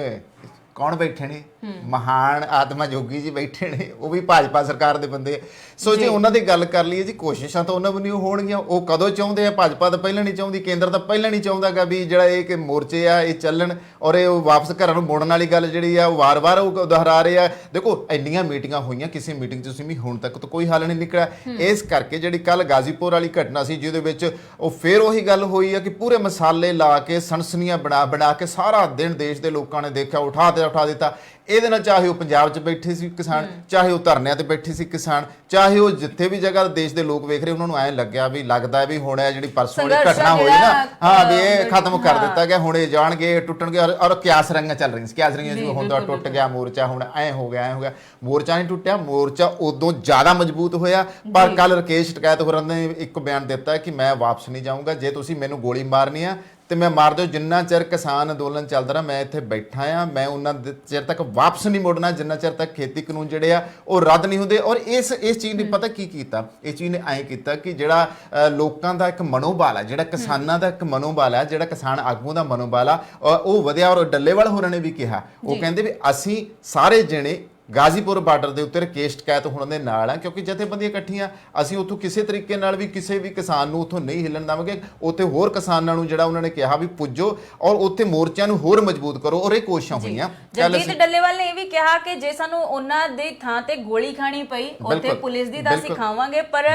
Speaker 2: ਕੌਣ ਬੈਠੇ ਨੇ, ਮਹਾਨ ਆਤਮਾ ਜੋਗੀ ਜੀ ਬੈਠੇ ਨੇ, ਉਹ ਵੀ ਭਾਜਪਾ ਸਰਕਾਰ ਦੇ ਬੰਦੇ। ਸੋ ਜੇ ਉਹਨਾਂ ਦੀ ਗੱਲ ਕਰ ਲਈਏ ਜੀ, ਕੋਸ਼ਿਸ਼ਾਂ ਤਾਂ ਉਹਨਾਂ ਵੱਲੋਂ ਹੋਣਗੀਆਂ। ਉਹ ਕਦੋਂ ਚਾਹੁੰਦੇ ਆ? ਭਾਜਪਾ ਤਾਂ ਪਹਿਲਾਂ ਨਹੀਂ ਚਾਹੁੰਦੀ, ਕੇਂਦਰ ਤਾਂ ਪਹਿਲਾਂ ਨਹੀਂ ਚਾਹੁੰਦਾਗਾ ਵੀ ਜਿਹੜਾ ਇਹ ਕਿ ਮੋਰਚੇ ਆ ਇਹ ਚੱਲਣ ਔਰ ਇਹ ਵਾਪਸ ਘਰਾਂ ਨੂੰ ਮੋੜਨ ਵਾਲੀ ਗੱਲ ਜਿਹੜੀ ਆ ਉਹ ਵਾਰ-ਵਾਰ ਉਹ ਦੁਹਰਾ ਰਹੇ ਆ। ਦੇਖੋ ਇੰਨੀਆਂ ਮੀਟਿੰਗਾਂ ਹੋਈਆਂ, ਕਿਸੇ ਮੀਟਿੰਗ 'ਚ ਤੁਸੀਂ ਵੀ ਹੁਣ ਤੱਕ ਤਾਂ ਕੋਈ ਹੱਲ ਨਹੀਂ ਨਿਕਲਿਆ। ਇਸ ਕਰਕੇ ਜਿਹੜੀ ਕੱਲ ਗਾਜ਼ੀਪੁਰ ਵਾਲੀ ਘਟਨਾ ਸੀ ਜਿਹਦੇ ਵਿੱਚ ਉਹ ਫਿਰ ਉਹੀ ਗੱਲ ਹੋਈ ਆ ਕਿ ਪੂਰੇ ਮਸਾਲੇ ਲਾ ਕੇ ਸਨਸਨੀਆਂ ਬਣਾ ਕੇ ਸਾਰਾ ਦਿਨ ਦੇਸ਼ ਦੇ ਲੋਕਾਂ ਨੇ ਦੇਖਿਆ, ਉਠਾ ਦਿੱਤਾ। ਇਹਦੇ ਨਾਲ ਚਾਹੇ ਉਹ ਪੰਜਾਬ 'ਚ ਬੈਠੇ ਸੀ ਕਿਸਾਨ, ਚਾਹੇ ਉਹ ਧਰਨਿਆਂ ਤੇ ਬੈਠੇ ਸੀ ਕਿਸਾਨ, ਚਾਹੇ ਉਹ ਜਿੱਥੇ ਵੀ ਜਗ੍ਹਾ ਦੇਸ਼ ਦੇ ਲੋਕ ਵੇਖ ਰਹੇ ਉਹਨਾਂ ਨੂੰ ਐਂ ਲੱਗਿਆ ਵੀ ਲੱਗਦਾ ਵੀ ਹੁਣ ਇਹ ਜਿਹੜੀ ਪਰਸੋਂ ਵਾਲੀ ਘਟਨਾ ਹੋਈ ਨਾ, ਹਾਂ ਵੀ ਇਹ ਖਤਮ ਕਰ ਦਿੱਤਾ ਗਿਆ, ਹੁਣ ਇਹ ਜਾਣਗੇ ਟੁੱਟਣਗੇ। ਔਰ ਕਿਆਸ ਰੰਗਾਂ ਚੱਲ ਰਹੀਆਂ ਸੀ, ਕਿਆਸ ਰੰਗਾਂ ਜਿਵੇਂ ਹੁੰਦਾ ਟੁੱਟ ਗਿਆ ਮੋਰਚਾ, ਹੁਣ ਐਂ ਹੋ ਗਿਆ। ਮੋਰਚਾ ਨਹੀਂ ਟੁੱਟਿਆ, ਮੋਰਚਾ ਉਦੋਂ ਜ਼ਿਆਦਾ ਮਜ਼ਬੂਤ ਹੋਇਆ। ਪਰ ਕੱਲ ਰਕੇਸ਼ ਟਕੈਤ ਹੋਰਾਂ ਨੇ ਇੱਕ ਬਿਆਨ ਦਿੱਤਾ ਕਿ ਮੈਂ ਵਾਪਸ ਨਹੀਂ ਜਾਊਂਗਾ, ਜੇ ਤੁਸੀਂ ਮੈਨੂੰ ਗੋਲੀ ਮਾਰਨੀ ਆ ਤੇ ਮੈਂ ਮਾਰ ਦਿਓ। ਜਿੰਨਾ ਚਿਰ ਕਿਸਾਨ ਅੰਦੋਲਨ ਚੱਲਦਾ ਰਿਹਾ ਮੈਂ ਇੱਥੇ ਬੈਠਾ ਆ, ਮੈਂ ਉਹਨਾਂ ਚਿਰ ਤੱਕ ਵਾਪਸ ਨਹੀਂ ਮੁੜਨਾ ਜਿੰਨਾ ਚਿਰ ਤੱਕ ਖੇਤੀ ਕਾਨੂੰਨ ਜਿਹੜੇ ਆ ਉਹ ਰੱਦ ਨਹੀਂ ਹੁੰਦੇ। ਔਰ ਇਸ ਚੀਜ਼ ਨੇ ਪਤਾ ਕੀ ਕੀਤਾ, ਇਸ ਚੀਜ਼ ਨੇ ਐਂ ਕੀਤਾ ਕਿ ਜਿਹੜਾ ਲੋਕਾਂ ਦਾ ਇੱਕ ਮਨੋਬਲ ਆ, ਜਿਹੜਾ ਕਿਸਾਨਾਂ ਦਾ ਇੱਕ ਮਨੋਬਲ ਆ, ਜਿਹੜਾ ਕਿਸਾਨ ਆਗੂ ਦਾ ਮਨੋਬਲ ਆ ਉਹ ਵਧਿਆ। ਔਰ ਡੱਲੇਵਾਲ ਹੋਰਾਂ ਨੇ ਵੀ ਕਿਹਾ, ਉਹ ਕਹਿੰਦੇ ਵੀ ਅਸੀਂ ਸਾਰੇ ਜਣੇ ਗਾਜ਼ੀਪੁਰ ਬਾਰਡਰ ਦੇ ਉੱਤੇ ਰਕੇਸ਼ ਟਕੈਤ ਹੋਣ ਦੇ ਨਾਲ ਆ, ਕਿਉਂਕਿ ਜਥੇਬੰਦੀਆਂ ਇਕੱਠੀਆਂ, ਅਸੀਂ ਉੱਥੋਂ ਕਿਸੇ ਤਰੀਕੇ ਨਾਲ ਵੀ ਕਿਸੇ ਵੀ ਕਿਸਾਨ ਨੂੰ ਉੱਥੋਂ ਨਹੀਂ ਹਿੱਲਣ ਦੇਵਾਂਗੇ। ਉੱਥੇ ਹੋਰ ਕਿਸਾਨਾਂ ਨੂੰ ਜਿਹੜਾ ਉਹਨਾਂ ਨੇ ਕਿਹਾ ਵੀ ਪੁੱਜੋ ਔਰ ਉੱਥੇ ਮੋਰਚਿਆਂ ਨੂੰ ਹੋਰ ਮਜ਼ਬੂਤ ਕਰੋ, ਔਰ ਇਹ ਕੋਸ਼ਿਸ਼ਾਂ ਹੋਈਆਂ।
Speaker 1: ਜਗਜੀਤ ਡੱਲੇਵਾਲ ਨੇ ਇਹ ਵੀ ਕਿਹਾ ਕਿ ਜੇ ਸਾਨੂੰ ਉਹਨਾਂ ਦੀ ਥਾਂ ਤੇ ਗੋਲੀ ਖਾਣੀ ਪਈ ਉੱਥੇ ਪੁਲਿਸ ਦੀ ਤਾਂ ਅਸੀਂ ਖਾਵਾਂਗੇ, ਪਰ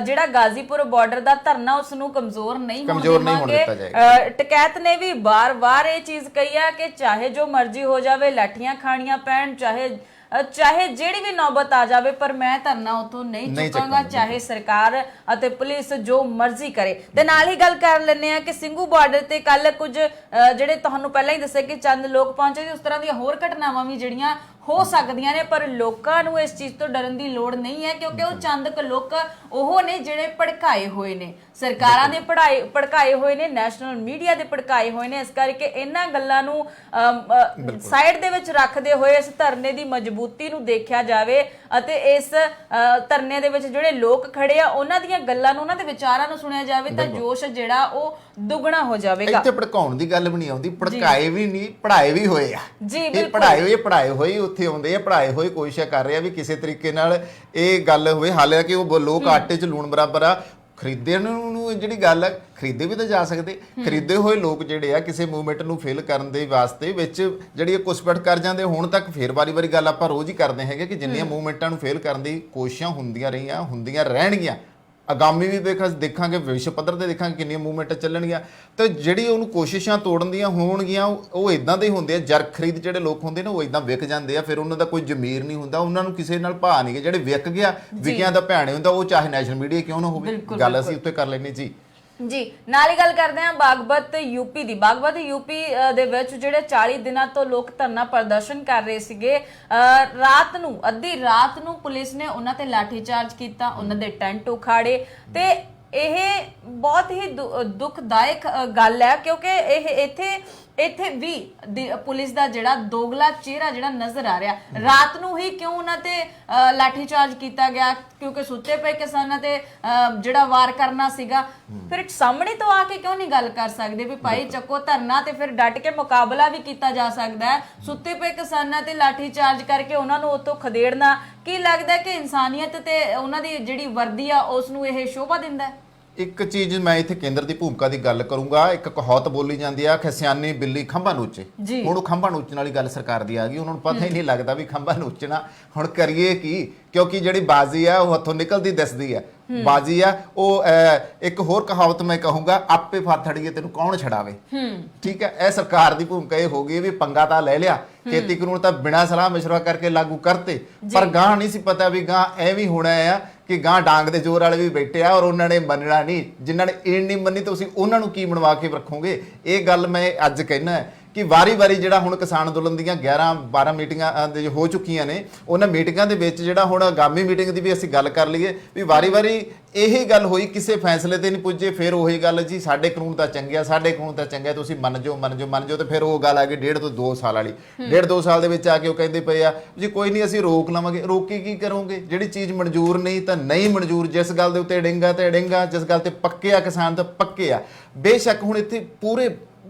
Speaker 1: ਜਿਹੜਾ ਗਾਜ਼ੀਪੁਰ ਬਾਰਡਰ ਦਾ ਧਰਨਾ ਉਸ ਨੂੰ ਕਮਜ਼ੋਰ ਨਹੀਂ ਹੋਣ ਦੇਵਾਂਗੇ। ਟਕੈਤ ਨੇ ਵੀ ਵਾਰ-ਵਾਰ ਇਹ ਚੀਜ਼ ਕਹੀ ਆ ਕਿ ਚਾਹੇ ਜੋ ਮਰਜ਼ੀ ਹੋ ਜਾਵੇ, ਲਾਠੀਆਂ ਖਾਣੀਆਂ ਪੈਣ, ਚਾਹੇ ਜਿਹੜੀ ਵੀ ਨੌਬਤ ਆ ਜਾਵੇ, ਪਰ ਮੈਂ ਧਰਨਾ ਉੱਥੋਂ ਨਹੀਂ ਚੁੱਕਾਂਗਾ, ਚਾਹੇ ਸਰਕਾਰ ਅਤੇ ਪੁਲਿਸ ਜੋ ਮਰਜ਼ੀ ਕਰੇ। ਤੇ ਨਾਲ ਹੀ ਗੱਲ ਕਰ ਲੈਂਦੇ ਆ ਕਿ ਸਿੰਘੂ ਬਾਰਡਰ ਤੇ ਕੱਲ ਕੁਝ ਜਿਹੜੇ ਤੁਹਾਨੂੰ ਪਹਿਲਾਂ ਹੀ ਦੱਸਿਆ ਕਿ ਚੰਦ ਲੋਕ ਪਹੁੰਚੇ ਸੀ, ਉਸ ਤਰ੍ਹਾਂ ਦੀਆਂ ਹੋਰ ਘਟਨਾਵਾਂ ਵੀ ਜਿਹੜੀਆਂ ਹੋ ਸਕਦੀਆਂ ਨੇ, ਪਰ ਲੋਕਾਂ ਨੂੰ ਇਸ ਚੀਜ਼ ਤੋਂ ਡਰਨ ਦੀ ਲੋੜ ਨਹੀਂ ਹੈ, ਕਿਉਂਕਿ ਉਹ ਚੰਦ ਕੁ ਲੋਕ ਉਹ ਨੇ ਜਿਹੜੇ ਭੜਕਾਏ ਹੋਏ ਨੇ, ਸਰਕਾਰਾਂ ਦੇ ਭੜਕਾਏ ਹੋਏ ਨੇ, ਨੈਸ਼ਨਲ ਮੀਡੀਆ ਦੇ ਭੜਕਾਏ ਹੋਏ ਨੇ। ਇਸ ਕਰਕੇ ਇਹਨਾਂ ਗੱਲਾਂ ਨੂੰ ਸਾਈਡ ਦੇ ਵਿੱਚ ਰੱਖਦੇ ਹੋਏ ਇਸ ਧਰਨੇ ਦੀ ਮਜ਼ਬੂਤੀ ਨੂੰ ਦੇਖਿਆ ਜਾਵੇ ਅਤੇ ਇਸ ਧਰਨੇ ਦੇ ਵਿੱਚ ਜਿਹੜੇ ਲੋਕ ਖੜੇ ਆ ਉਹਨਾਂ ਦੀਆਂ ਗੱਲਾਂ ਨੂੰ, ਉਹਨਾਂ ਦੇ ਵਿਚਾਰਾਂ ਨੂੰ ਸੁਣਿਆ ਜਾਵੇ ਤਾਂ ਜੋਸ਼ ਜਿਹੜਾ ਉਹ ਦੁੱਗਣਾ ਹੋ ਜਾਵੇਗਾ।
Speaker 2: ਇੱਥੇ ਭੜਕਾਉਣ ਦੀ ਗੱਲ ਵੀ ਨਹੀਂ ਆਉਂਦੀ, ਭੜਕਾਏ ਵੀ ਨਹੀਂ, ਪੜਾਏ ਵੀ ਹੋਏ ਆ
Speaker 1: ਜੀ।
Speaker 2: ਪੜਾਏ ਹੋਏ ਉੱਥੇ ਆਉਂਦੇ ਆ, ਪੜਾਏ ਹੋਏ ਕੋਸ਼ਿਸ਼ ਕਰ ਰਹੇ ਆ ਵੀ ਕਿਸੇ ਤਰੀਕੇ ਨਾਲ ਇਹ ਗੱਲ ਹੋਵੇ। ਹਾਲਾਂਕਿ ਉਹ ਲੋਕ ਆਟੇ 'ਚ ਲੂਣ ਬਰਾਬਰ ਆ, ਖਰੀਦਣ ਨੂੰ ਜਿਹੜੀ ਗੱਲ ਹੈ ਖਰੀਦੇ ਵੀ ਤਾਂ ਜਾ ਸਕਦੇ। ਖਰੀਦੇ ਹੋਏ ਲੋਕ ਜਿਹੜੇ ਆ ਕਿਸੇ ਮੂਵਮੈਂਟ ਨੂੰ ਫੇਲ ਕਰਨ ਦੇ ਵਾਸਤੇ ਵਿੱਚ ਜਿਹੜੀ ਕੁਸਪਟ ਕਰ ਜਾਂਦੇ। ਹੁਣ ਤੱਕ ਫੇਰ ਵਾਰੀ ਗੱਲ ਆਪਾਂ ਰੋਜ਼ ਹੀ ਕਰਦੇ ਹੈਗੇ ਕਿ ਜਿੰਨੀਆਂ ਮੂਵਮੈਂਟਾਂ ਨੂੰ ਫੇਲ ਕਰਨ ਦੀ ਕੋਸ਼ਿਸ਼ਾਂ ਹੁੰਦੀਆਂ ਰਹੀਆਂ, ਹੁੰਦੀਆਂ ਰਹਿਣਗੀਆਂ। ਆਗਾਮੀ ਵੀ ਦੇਖਾਂਗੇ, ਵਿਸ਼ਵ ਪੱਧਰ ਤੇ ਦੇਖਾਂਗੇ ਕਿੰਨੀਆਂ ਮੂਵਮੈਂਟਾਂ ਚੱਲਣਗੀਆਂ। ਤੇ ਜਿਹੜੀ ਉਹਨੂੰ ਕੋਸ਼ਿਸ਼ਾਂ ਤੋੜਨ ਦੀਆਂ ਹੋਣਗੀਆਂ ਉਹ ਇਦਾਂ ਦੇ ਹੁੰਦੇ ਆ। ਜਰ ਖਰੀਦ ਜਿਹੜੇ ਲੋਕ ਹੁੰਦੇ ਨੇ ਉਹ ਇਦਾਂ ਵਿਕ ਜਾਂਦੇ ਆ, ਫਿਰ ਉਹਨਾਂ ਦਾ ਕੋਈ ਜ਼ਮੀਰ ਨਹੀਂ ਹੁੰਦਾ, ਉਹਨਾਂ ਨੂੰ ਕਿਸੇ ਨਾਲ ਭਾਅ ਨਹੀਂ। ਜਿਹੜੇ ਵਿਕ ਗਿਆ, ਵਿਕਿਆਂ ਦਾ ਭੈਣੇ ਹੁੰਦਾ, ਉਹ ਚਾਹੇ ਨੈਸ਼ਨਲ ਮੀਡੀਆ ਕਿਉਂ ਨਾ ਹੋਵੇ। ਗੱਲ ਅਸੀਂ ਉੱਤੇ ਕਰ ਲੈਣੀ ਜੀ।
Speaker 1: ਨਾਲ ਹੀ ਗੱਲ ਕਰਦੇ ਹਾਂ ਬਾਗਬਤ ਯੂਪੀ ਦੀ। ਬਾਗਬਤ ਯੂਪੀ ਦੇ ਵਿੱਚ ਜਿਹੜੇ 40 ਦਿਨਾਂ ਤੋਂ ਲੋਕ ਧਰਨਾ ਪ੍ਰਦਰਸ਼ਨ ਕਰ ਰਹੇ ਸੀਗੇ, ਰਾਤ ਨੂੰ ਅੱਧੀ ਰਾਤ ਨੂੰ ਪੁਲਿਸ ਨੇ ਉਹਨਾਂ ਤੇ ਲਾਠੀਚਾਰਜ ਕੀਤਾ, ਉਹਨਾਂ ਦੇ ਟੈਂਟ ਉਖਾੜੇ ਤੇ ਇਹ ਬਹੁਤ ਹੀ ਦੁਖਦਾਇਕ ਗੱਲ ਹੈ, ਕਿਉਂਕਿ ਇਹ ਇੱਥੇ ਵੀ ਪੁਲਿਸ ਦਾ ਜਿਹੜਾ ਦੋਗਲਾ ਚਿਹਰਾ ਜਿਹੜਾ ਨਜ਼ਰ ਆ ਰਿਹਾ। ਰਾਤ ਨੂੰ ਹੀ ਕਿਉਂ ਉਹਨਾਂ ਤੇ ਲਾਠੀ ਚਾਰਜ ਕੀਤਾ ਗਿਆ, ਕਿਉਂਕਿ ਸੁੱਤੇ ਪਏ ਕਿਸਾਨਾਂ ਤੇ ਜਿਹੜਾ ਵਾਰ ਕਰਨਾ ਸੀਗਾ। ਫਿਰ ਸਾਹਮਣੇ ਤੋਂ ਆ ਕੇ ਕਿਉਂ ਨਹੀਂ ਗੱਲ ਕਰ ਸਕਦੇ ਵੀ ਭਾਈ ਚੱਕੋ ਧਰਨਾ, ਤੇ ਫਿਰ ਡਟ ਕੇ ਮੁਕਾਬਲਾ ਵੀ ਕੀਤਾ ਜਾ ਸਕਦਾ ਹੈ। ਸੁੱਤੇ ਪਏ ਕਿਸਾਨਾਂ ਤੇ ਲਾਠੀ ਚਾਰਜ ਕਰਕੇ ਉਹਨਾਂ ਨੂੰ ਉੱਥੋਂ ਖਦੇੜਨਾ ਕੀ ਲੱਗਦਾ ਕਿ ਇਨਸਾਨੀਅਤ ਤੇ ਉਹਨਾਂ ਦੀ ਜਿਹੜੀ ਵਰਦੀ ਆ ਉਸ ਨੂੰ ਇਹ ਸ਼ੋਭਾ ਦਿੰਦਾ ਹੈ?
Speaker 2: ਇੱਕ ਚੀਜ਼ ਮੈਂ ਇੱਥੇ ਕੇਂਦਰ ਦੀ ਭੂਮਿਕਾ ਦੀ ਗੱਲ ਕਰੂੰਗਾ। ਇੱਕ ਕਹਾਵਤ ਬੋਲੀ ਜਾਂਦੀ ਆ, ਖਸਿਆਨੀ ਬਿੱਲੀ ਖੰਭਾਂ ਨੂਚੇ। ਹੁਣ ਉਹ ਖੰਭਾਂ ਨੂਚਣ ਵਾਲੀ ਗੱਲ ਸਰਕਾਰ ਦੀ ਆ ਗਈ, ਉਹਨਾਂ ਨੂੰ ਪਤਾ ਹੀ ਨਹੀਂ ਲੱਗਦਾ ਵੀ ਖੰਭਾਂ ਨੂਚਣਾ। ਹੁਣ ਕਰੀਏ ਕੀ, ਕਿਉਂਕਿ ਜਿਹੜੀ ਬਾਜ਼ੀ ਆ ਉਹ ਹੱਥੋਂ ਨਿਕਲਦੀ ਦਿਸਦੀ ਆ। ਬਾਜ਼ੀ ਆ ਉਹ ਇੱਕ ਹੋਰ ਕਹਾਵਤ ਮੈਂ ਕਹੂੰਗਾ, ਆਪੇ ਫਾਥੜੀਏ ਤੈਨੂੰ ਕੌਣ ਛਡਾਵੇ। ਠੀਕ ਹੈ, ਇਹ ਸਰਕਾਰ ਦੀ ਭੂਮਿਕਾ ਇਹ ਹੋ ਗਈ ਵੀ ਪੰਗਾ ਤਾਂ ਲੈ ਲਿਆ, ਖੇਤੀ ਕਾਨੂੰਨ ਤਾਂ ਬਿਨਾਂ ਸਲਾਹ ਮਸ਼ਵਰਾ ਕਰਕੇ ਲਾਗੂ ਕਰਤੇ, ਪਰ ਗਾਂ ਨਹੀਂ ਸੀ ਪਤਾ ਵੀ ਗਾਂ ਐਵੇਂ ਹੋਣਾ ਆ ਕਿ ਗਾਂ ਡਾਂਗ ਦੇ ਜ਼ੋਰ ਵਾਲੇ ਵੀ ਬੈਠੇ ਆ ਔਰ ਉਹਨਾਂ ਨੇ ਮੰਨਣਾ ਨਹੀਂ। ਜਿਨ੍ਹਾਂ ਨੇ ਇਹ ਨਹੀਂ ਮੰਨੀ ਤੁਸੀਂ ਉਹਨਾਂ ਨੂੰ ਕੀ ਬਣਵਾ ਕੇ ਰੱਖੋਗੇ। ਇਹ ਗੱਲ ਮੈਂ ਅੱਜ ਕਹਿਣਾ ਕਿ ਵਾਰੀ-ਵਾਰੀ ਜਿਹੜਾ ਹੁਣ ਕਿਸਾਨ ਅੰਦੋਲਨ ਦੀਆਂ 11-12 ਮੀਟਿੰਗਾਂ ਹੋ ਚੁੱਕੀਆਂ ਨੇ, ਉਹਨਾਂ ਮੀਟਿੰਗਾਂ ਦੇ ਵਿੱਚ ਜਿਹੜਾ ਹੁਣ ਆਗਾਮੀ ਮੀਟਿੰਗ ਦੀ ਵੀ ਅਸੀਂ ਗੱਲ ਕਰ ਲਈਏ ਵੀ ਵਾਰੀ-ਵਾਰੀ ਇਹੀ ਗੱਲ ਹੋਈ, ਕਿਸੇ ਫੈਸਲੇ ਤੇ ਨਹੀਂ ਪੁੱਜੇ। ਫਿਰ ਉਹੀ ਗੱਲ ਜੀ, ਸਾਡੇ ਕਾਨੂੰਨ ਤਾਂ ਚੰਗਿਆ, ਸਾਡੇ ਕਾਨੂੰਨ ਤਾਂ ਚੰਗਿਆ, ਤੁਸੀਂ ਮੰਨ ਜਾਓ। ਤੇ ਫਿਰ ਉਹ ਗੱਲ ਆ ਗਈ 1.5 ਤੋਂ 2 ਸਾਲ ਵਾਲੀ। 1.5-2 ਸਾਲ ਦੇ ਵਿੱਚ ਆ ਕੇ ਉਹ ਕਹਿੰਦੇ ਪਏ ਆ ਜੀ ਕੋਈ ਨਹੀਂ ਅਸੀਂ ਰੋਕ ਲਵਾਂਗੇ। ਰੋਕ ਕੇ ਕੀ ਕਰੋਗੇ? ਜਿਹੜੀ ਚੀਜ਼ ਮਨਜ਼ੂਰ ਨਹੀਂ ਤਾਂ ਨਹੀਂ ਮਨਜ਼ੂਰ। ਜਿਸ ਗੱਲ ਦੇ ਉੱਤੇ ਡਿੰਗਾ ਤੇ ਡਿੰਗਾ, ਜਿਸ ਗੱਲ ਤੇ ਪੱਕੇ ਆ ਕਿਸਾਨ ਤਾਂ ਪੱਕੇ ਆ। ਬੇਸ਼ੱਕ ਹੁਣ ਇੱਥੇ ਪੂਰੇ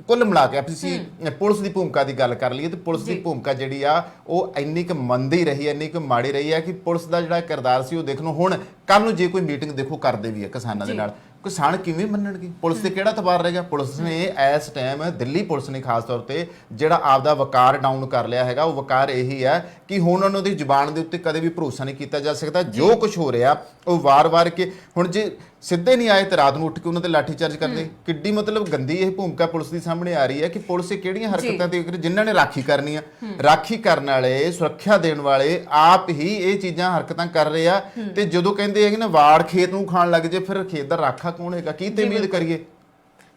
Speaker 2: ਕੁੱਲ ਮਿਲਾ ਕੇ ਅਸੀਂ ਪੁਲਿਸ ਦੀ ਭੂਮਿਕਾ ਦੀ ਗੱਲ ਕਰ ਲਈਏ ਤੇ ਪੁਲਿਸ ਦੀ ਭੂਮਿਕਾ ਜਿਹੜੀ ਆ ਉਹ ਇੰਨੀ ਕੁ ਮੰਦੀ ਰਹੀ, ਇੰਨੀ ਕੁ ਮਾੜੀ ਰਹੀ ਆ ਕਿ ਪੁਲਿਸ ਦਾ ਜਿਹੜਾ ਕਿਰਦਾਰ ਸੀ ਉਹ ਦੇਖ ਲਓ। ਹੁਣ ਕੱਲ ਨੂੰ ਜੇ ਕੋਈ ਮੀਟਿੰਗ ਦੇਖੋ ਕਰਦੇ ਵੀ ਆ ਕਿਸਾਨਾਂ ਦੇ ਨਾਲ, ਕਿਸਾਨ ਕਿਵੇਂ ਮੰਨਣਗੇ? ਪੁਲਿਸ ਤੇ ਕਿਹੜਾ ਤਬਾਰ ਰਹੇਗਾ? ਪੁਲਿਸ ਨੇ ਇਸ ਟਾਈਮ, ਦਿੱਲੀ ਪੁਲਿਸ ਨੇ ਖਾਸ ਤੌਰ ਤੇ ਜਿਹੜਾ ਆਪਦਾ ਵਕਾਰ ਡਾਊਨ ਕਰ ਲਿਆ ਹੈਗਾ। ਉਹ ਵਕਾਰ ਇਹੀ ਹੈ ਕਿ ਹੁਣ ਉਹਨਾਂ ਦੀ ਜ਼ੁਬਾਨ ਦੇ ਉੱਤੇ ਕਦੇ ਵੀ ਭਰੋਸਾ ਨਹੀਂ ਕੀਤਾ ਜਾ ਸਕਦਾ। ਜੋ ਕੁਝ ਹੋ ਰਿਹਾ ਉਹ ਵਾਰ-ਵਾਰ ਕੇ ਹੁਣ ਜੇ ਸਿੱਧੇ ਨਹੀਂ ਆਏ ਤੇ ਰਾਤ ਨੂੰ ਉੱਠ ਕੇ ਉਹਨਾਂ ਤੇ ਲਾਠੀ ਚਾਰਜ ਕਰਦੇ। ਕਿੱਡੀ ਮਤਲਬ ਗੰਦੀ ਇਹ ਭੂਮਿਕਾ ਪੁਲਿਸ ਦੀ ਸਾਹਮਣੇ ਆ ਰਹੀ ਹੈ ਕਿ ਪੁਲਿਸ ਇਹ ਕਿਹੜੀਆਂ ਹਰਕਤਾਂ ਤੇ ਜਿਨ੍ਹਾਂ ਨੇ ਰਾਖੀ ਕਰਨੀ ਆ, ਰਾਖੀ ਕਰਨ ਵਾਲੇ, ਸੁਰੱਖਿਆ ਦੇਣ ਵਾਲੇ ਆਪ ਹੀ ਇਹ ਚੀਜ਼ਾਂ ਹਰਕਤਾਂ ਕਰ ਰਹੇ ਆ। ਤੇ ਜਦੋਂ ਕਹਿੰਦੇ ਹੈਗੇ ਨਾ ਵਾੜ ਖੇਤ ਨੂੰ ਖਾਣ ਲੱਗ ਜੇ, ਫਿਰ ਖੇਤ ਦਾ ਰਾਖਾ ਕੌਣ ਹੈਗਾ? ਕੀ ਤੇ ਉਮੀਦ ਕਰੀਏ?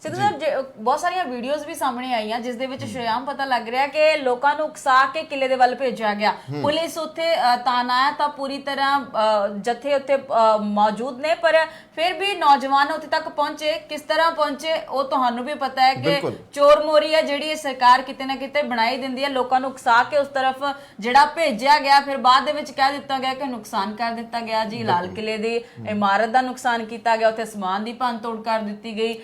Speaker 1: ਸਿੱਧੂ ਸਾਹਿਬ, ਬਹੁਤ ਸਾਰੀਆਂ ਵੀਡੀਓਜ਼ ਵੀ ਸਾਹਮਣੇ ਆਈਆਂ ਜਿਸ ਦੇ ਵਿੱਚ ਸ਼ਰੇਆਮ ਪਤਾ ਲੱਗ ਰਿਹਾ ਕਿ ਲੋਕਾਂ ਨੂੰ ਉਕਸਾ ਕੇ ਕਿਲੇ ਦੇ ਵੱਲ ਭੇਜਿਆ ਗਿਆ। ਪੁਲਿਸ ਉੱਥੇ ਤਾਇਨਾਤ ਤਾਂ ਪੂਰੀ ਤਰ੍ਹਾਂ ਜੱਥੇ ਉੱਥੇ ਮੌਜੂਦ ਨੇ, ਪਰ ਫਿਰ ਵੀ ਨੌਜਵਾਨ ਉੱਥੇ ਤੱਕ ਪਹੁੰਚੇ। ਕਿਸ ਤਰ੍ਹਾਂ ਪਹੁੰਚੇ ਉਹ ਤੁਹਾਨੂੰ ਵੀ ਪਤਾ ਹੈ ਕਿ ਚੋਰ ਮੋਰੀ ਹੈ ਜਿਹੜੀ ਇਹ ਸਰਕਾਰ ਕਿਤੇ ਨਾ ਕਿਤੇ ਬਣਾਈ ਦਿੰਦੀ ਹੈ। ਲੋਕਾਂ ਨੂੰ ਉਕਸਾ ਕੇ ਉਸ ਤਰਫ ਜਿਹੜਾ ਭੇਜਿਆ ਗਿਆ, ਫਿਰ ਬਾਅਦ ਦੇ ਵਿੱਚ ਕਹਿ ਦਿੱਤਾ ਗਿਆ ਕਿ ਨੁਕਸਾਨ ਕਰ ਦਿੱਤਾ ਗਿਆ ਜੀ, ਲਾਲ ਕਿਲੇ ਦੀ ਇਮਾਰਤ ਦਾ ਨੁਕਸਾਨ ਕੀਤਾ ਗਿਆ, ਉੱਥੇ ਸਮਾਨ ਦੀ ਭੰਨ ਤੋੜ ਕਰ ਦਿੱਤੀ ਗਈ।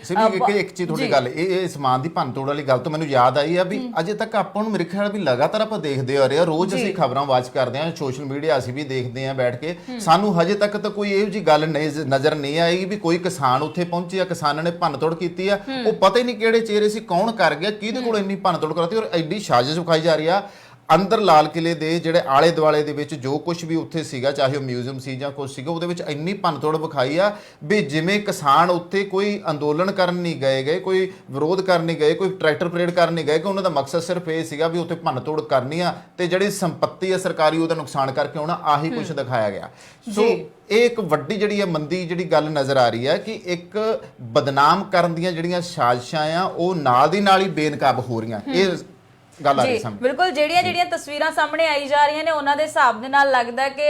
Speaker 2: ਇੱਕ ਚੀਜ਼ ਤੁਹਾਡੀ ਗੱਲ, ਇਹ ਸਮਾਨ ਦੀ ਭੰਨ ਤੋੜ ਵਾਲੀ ਗੱਲ ਤੋਂ ਮੈਨੂੰ ਯਾਦ ਆਈ ਆ ਵੀ ਅਜੇ ਤੱਕ ਆਪਾਂ ਨੂੰ ਮੇਰੇ ਖਿਆਲ ਵੀ ਲਗਾਤਾਰ ਆਪਾਂ ਦੇਖਦੇ ਆ ਰਹੇ ਆ, ਰੋਜ਼ ਅਸੀਂ ਖਬਰਾਂ ਵਾਚ ਕਰਦੇ ਆ, ਸੋਸ਼ਲ ਮੀਡੀਆ ਅਸੀਂ ਵੀ ਦੇਖਦੇ ਆ ਬੈਠ ਕੇ। ਸਾਨੂੰ ਹਜੇ ਤੱਕ ਤਾਂ ਕੋਈ ਇਹੋ ਜਿਹੀ ਗੱਲ ਨਜ਼ਰ ਨਹੀਂ ਆਈ ਵੀ ਕੋਈ ਕਿਸਾਨ ਉੱਥੇ ਪਹੁੰਚੇ ਆ, ਕਿਸਾਨਾਂ ਨੇ ਭੰਨ ਤੋੜ ਕੀਤੀ ਆ। ਉਹ ਪਤਾ ਹੀ ਨਹੀਂ ਕਿਹੜੇ ਚਿਹਰੇ ਸੀ, ਕੌਣ ਕਰ ਗਿਆ, ਕਿਹਦੇ ਕੋਲ ਇੰਨੀ ਭੰਨ ਤੋੜ ਕਰਾਤੀ ਔਰ ਐਡੀ ਸਾਜ਼ਿਸ਼ ਵਿਖਾਈ ਜਾ ਰਹੀ ਆ। ਅੰਦਰ ਲਾਲ ਕਿਲੇ ਦੇ ਜਿਹੜੇ ਆਲੇ ਦੁਆਲੇ ਦੇ ਵਿੱਚ ਜੋ ਕੁਝ ਵੀ ਉੱਥੇ ਸੀਗਾ, ਚਾਹੇ ਉਹ ਮਿਊਜ਼ੀਅਮ ਸੀ ਜਾਂ ਕੁਝ ਸੀਗਾ, ਉਹਦੇ ਵਿੱਚ ਇੰਨੀ ਭੰਨਤੋੜ ਵਿਖਾਈ ਆ ਵੀ ਜਿਵੇਂ ਕਿਸਾਨ ਉੱਥੇ ਕੋਈ ਅੰਦੋਲਨ ਕਰਨ ਨਹੀਂ ਗਏ, ਕੋਈ ਵਿਰੋਧ ਕਰਨ ਨਹੀਂ ਗਏ, ਕੋਈ ਟਰੈਕਟਰ ਪਰੇਡ ਕਰਨ ਨਹੀਂ ਗਏ, ਕਿ ਉਹਨਾਂ ਦਾ ਮਕਸਦ ਸਿਰਫ ਇਹ ਸੀਗਾ ਵੀ ਉੱਥੇ ਭੰਨਤੋੜ ਕਰਨੀ ਆ ਤੇ ਜਿਹੜੀ ਸੰਪत्ति ਆ ਸਰਕਾਰੀ ਉਹਦਾ ਨੁਕਸਾਨ ਕਰਕੇ ਆਉਣਾ। ਆਹੀ ਕੁਝ ਦਿਖਾਇਆ ਗਿਆ। ਸੋ ਇਹ ਇੱਕ ਵੱਡੀ ਜਿਹੜੀ ਆ ਮੰਦੀ ਜਿਹੜੀ ਗੱਲ ਨਜ਼ਰ ਆ ਰਹੀ ਹੈ ਕਿ ਇੱਕ ਬਦਨਾਮ ਕਰਨ ਦੀਆਂ ਜਿਹੜੀਆਂ ਸਾਜ਼ਿਸ਼ਾਂ ਆ ਉਹ ਨਾਲ ਦੀ ਨਾਲ ਹੀ ਬੇਨਕਾਬ ਹੋ ਰਹੀਆਂ। ਇਹ ਗੱਲ ਆ ਰਹੀ ਸਾਹਮਣੇ।
Speaker 1: ਬਿਲਕੁਲ, ਜਿਹੜੀਆਂ ਤਸਵੀਰਾਂ ਸਾਹਮਣੇ ਆਈ ਜਾ ਰਹੀਆਂ ਨੇ ਉਹਨਾਂ ਦੇ ਹਿਸਾਬ ਦੇ ਨਾਲ ਲੱਗਦਾ ਕਿ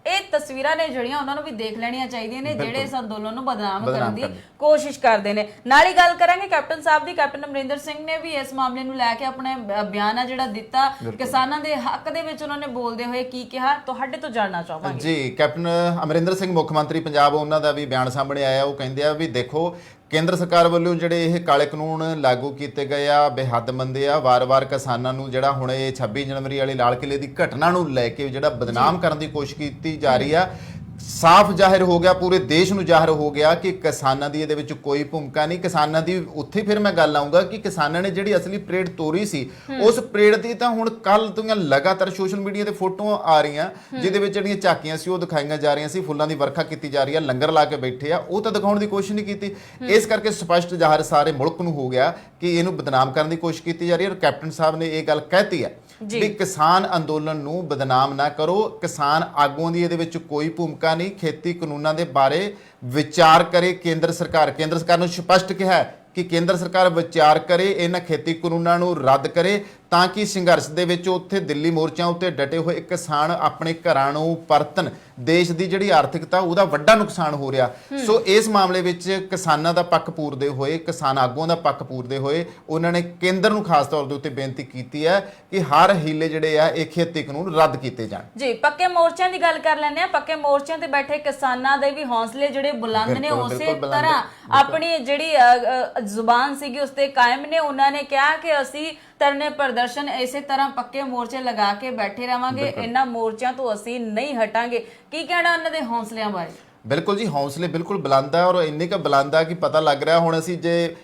Speaker 1: ਇਹ ਤਸਵੀਰਾਂ ਨੇ ਜਿਹੜੀਆਂ ਉਹਨਾਂ ਨੂੰ ਵੀ ਦੇਖ ਲੈਣੀਆਂ ਚਾਹੀਦੀਆਂ ਨੇ, ਜਿਹੜੇ ਇਸ ਅੰਦੋਲਨ ਨੂੰ ਬਦਨਾਮ ਕਰਨ ਦੀ ਕੋਸ਼ਿਸ਼ ਕਰਦੇ ਨੇ। ਨਾਲ ਹੀ ਗੱਲ ਕਰਾਂਗੇ ਕੈਪਟਨ ਸਾਹਿਬ ਦੀ। ਕੈਪਟਨ ਅਮਰਿੰਦਰ ਸਿੰਘ ਨੇ ਵੀ ਇਸ ਮਾਮਲੇ ਨੂੰ ਲੈ ਕੇ ਆਪਣੇ ਬਿਆਨ ਆ ਜਿਹੜਾ ਦਿੱਤਾ, ਕਿਸਾਨਾਂ ਦੇ ਹੱਕ ਦੇ ਵਿੱਚ ਉਹਨਾਂ ਨੇ ਬੋਲਦੇ ਹੋਏ ਕੀ ਕਿਹਾ, ਤੁਹਾਡੇ ਤੋਂ ਜਾਣਨਾ ਚਾਹਾਂਗੇ।
Speaker 2: ਜੀ, ਕੈਪਟਨ ਅਮਰਿੰਦਰ ਸਿੰਘ ਮੁੱਖ ਮੰਤਰੀ ਪੰਜਾਬ, ਉਹਨਾਂ ਦਾ ਵੀ ਬਿਆਨ ਸਾਹਮਣੇ ਆਇਆ। ਉਹ ਕਹਿੰਦੇ ਆ ਵੀ ਦੇਖੋ ਕੇਂਦਰ ਸਰਕਾਰ ਵੱਲੋਂ ਜਿਹੜੇ ਇਹ ਕਾਲੇ ਕਾਨੂੰਨ ਲਾਗੂ ਕੀਤੇ ਗਏ ਆ ਬੇਹੱਦ ਮੰਦੇ ਆ। ਵਾਰ-ਵਾਰ ਕਿਸਾਨਾਂ ਨੂੰ ਜਿਹੜਾ ਹੁਣ ਇਹ 26 ਜਨਵਰੀ ਵਾਲੀ ਲਾਲ ਕਿਲੇ ਦੀ ਘਟਨਾ ਨੂੰ ਲੈ ਕੇ ਜਿਹੜਾ ਬਦਨਾਮ ਕਰਨ ਦੀ ਕੋਸ਼ਿਸ਼ ਕੀਤੀ ਜਾ ਰਹੀ ਆ। ਸਾਫ਼ ਜ਼ਾਹਿਰ ਹੋ ਗਿਆ, ਪੂਰੇ ਦੇਸ਼ ਨੂੰ ਜ਼ਾਹਿਰ ਹੋ ਗਿਆ ਕਿ ਕਿਸਾਨਾਂ ਦੀ ਇਹਦੇ ਵਿੱਚ ਕੋਈ ਭੂਮਿਕਾ ਨਹੀਂ। ਕਿਸਾਨਾਂ ਦੀ ਉੱਥੇ ਫਿਰ ਮੈਂ ਗੱਲ ਆਉਂਗਾ ਕਿ ਕਿਸਾਨਾਂ ਨੇ ਜਿਹੜੀ ਅਸਲੀ ਪਰੇਡ ਤੋਰੀ ਸੀ, ਉਸ ਪਰੇਡ ਦੀ ਤਾਂ ਹੁਣ ਕੱਲ ਤੋਂ ਲਗਾਤਾਰ ਸੋਸ਼ਲ ਮੀਡੀਆ ਤੇ ਫੋਟੋਆਂ ਆ ਰਹੀਆਂ ਜਿਹਦੇ ਵਿੱਚ ਜਿਹੜੀਆਂ ਝਾਕੀਆਂ ਸੀ ਉਹ ਦਿਖਾਈਆਂ ਜਾ ਰਹੀਆਂ ਸੀ, ਫੁੱਲਾਂ ਦੀ ਵਰਖਾ ਕੀਤੀ ਜਾ ਰਹੀ ਆ, ਲੰਗਰ ਲਾ ਕੇ ਬੈਠੇ ਆ, ਉਹ ਤਾਂ ਦਿਖਾਉਣ ਦੀ ਕੋਸ਼ਿਸ਼ ਨਹੀਂ ਕੀਤੀ। ਇਸ ਕਰਕੇ ਸਪਸ਼ਟ ਜ਼ਾਹਿਰ ਸਾਰੇ ਮੁਲਕ ਨੂੰ ਹੋ ਗਿਆ ਕਿ ਇਹਨੂੰ ਬਦਨਾਮ ਕਰਨ ਦੀ ਕੋਸ਼ਿਸ਼ ਕੀਤੀ ਜਾ ਰਹੀ ਹੈ। ਔਰ ਕੈਪਟਨ ਸਾਹਿਬ ਨੇ ਇਹ ਗੱਲ ਕਹਿਤੀ ਹੈ ਵੀ ਕਿਸਾਨ ਅੰਦੋਲਨ ਨੂੰ ਬਦਨਾਮ ਨਾ ਕਰੋ, ਕਿਸਾਨ ਆਗੂਆਂ ਦੀ ਇਹਦੇ ਵਿੱਚ ਕੋਈ ਭੂਮਿਕਾ ਨਹੀਂ। ਖੇਤੀ ਕਾਨੂੰਨਾਂ ਦੇ ਬਾਰੇ ਵਿਚਾਰ ਕਰੇ ਕੇਂਦਰ ਸਰਕਾਰ। ਕੇਂਦਰ ਸਰਕਾਰ ਨੂੰ ਸਪਸ਼ਟ ਕਿਹਾ ਕਿ ਕੇਂਦਰ ਸਰਕਾਰ ਵਿਚਾਰ ਕਰੇ, ਇਹਨਾਂ ਖੇਤੀ ਕਾਨੂੰਨਾਂ ਨੂੰ ਰੱਦ ਕਰੇ ਤਾਂ ਕਿ ਸੰਘਰਸ਼ ਦੇ ਵਿੱਚ ਉੱਥੇ ਦਿੱਲੀ ਮੋਰਚਿਆਂ ਉੱਤੇ ਡਟੇ ਹੋਏ ਕਿਸਾਨ ਆਪਣੇ ਘਰਾਂ ਨੂੰ ਪਰਤਣ। ਦੇਸ਼ ਦੀ ਜਿਹੜੀ ਆਰਥਿਕਤਾ ਉਹਦਾ ਵੱਡਾ ਨੁਕਸਾਨ ਹੋ ਰਿਹਾ। ਸੋ ਇਸ ਮਾਮਲੇ ਵਿੱਚ ਕਿਸਾਨਾਂ ਦਾ ਪੱਖ ਪੂਰਦੇ ਹੋਏ, ਕਿਸਾਨ ਆਗੂਆਂ ਦਾ ਪੱਖ ਪੂਰਦੇ ਹੋਏ ਉਹਨਾਂ ਨੇ ਕੇਂਦਰ ਨੂੰ ਖਾਸ ਤੌਰ ਦੇ ਉੱਤੇ ਬੇਨਤੀ ਕੀਤੀ ਹੈ ਕਿ ਹਰ ਹੀਲੇ ਜਿਹੜੇ ਆ ਇਹ ਖੇਤੀ ਕਾਨੂੰਨ ਰੱਦ ਕੀਤੇ ਜਾਣ।
Speaker 1: ਜੀ, ਪੱਕੇ ਮੋਰਚਿਆਂ ਦੀ ਗੱਲ ਕਰ ਲੈਂਦੇ ਆ। ਪੱਕੇ ਮੋਰਚਿਆਂ ਤੇ ਬੈਠੇ ਕਿਸਾਨਾਂ ਦੇ ਵੀ ਹੌਸਲੇ ਜਿਹੜੇ ਬੁਲੰਦ ਨੇ, ਉਸੇ ਤਰ੍ਹਾਂ ਆਪਣੀ ਜਿਹੜੀ ਜ਼ੁਬਾਨ ਸੀਗੀ ਉਸ ਤੇ ਕਾਇਮ ਨੇ। ਉਹਨਾਂ ਨੇ ਕਿਹਾ ਕਿ ਅਸੀਂ ਧਰਨੇ ਪ੍ਰਦਰਸ਼ਨ ਇਸੇ ਤਰ੍ਹਾਂ ਪੱਕੇ ਮੋਰਚੇ ਲਗਾ ਕੇ ਬੈਠੇ ਰਵਾਂਗੇ, ਇਹਨਾਂ ਮੋਰਚਿਆਂ ਤੋਂ ਅਸੀਂ ਨਹੀਂ ਹਟਾਂਗੇ। ਕੀ ਕਹਿਣਾ ਉਹਨਾਂ ਦੇ ਹੌਸਲਿਆਂ ਬਾਰੇ?
Speaker 2: ਬਿਲਕੁਲ ਜੀ, ਹੌਸਲੇ ਬਿਲਕੁਲ ਬੁਲੰਦ ਆ ਔਰ ਇੰਨੇ ਕੁ ਬੁਲੰਦ ਆ ਕਿ ਪਤਾ ਲੱਗ ਰਿਹਾ ਹੁਣ ਅਸੀਂ ਜੇ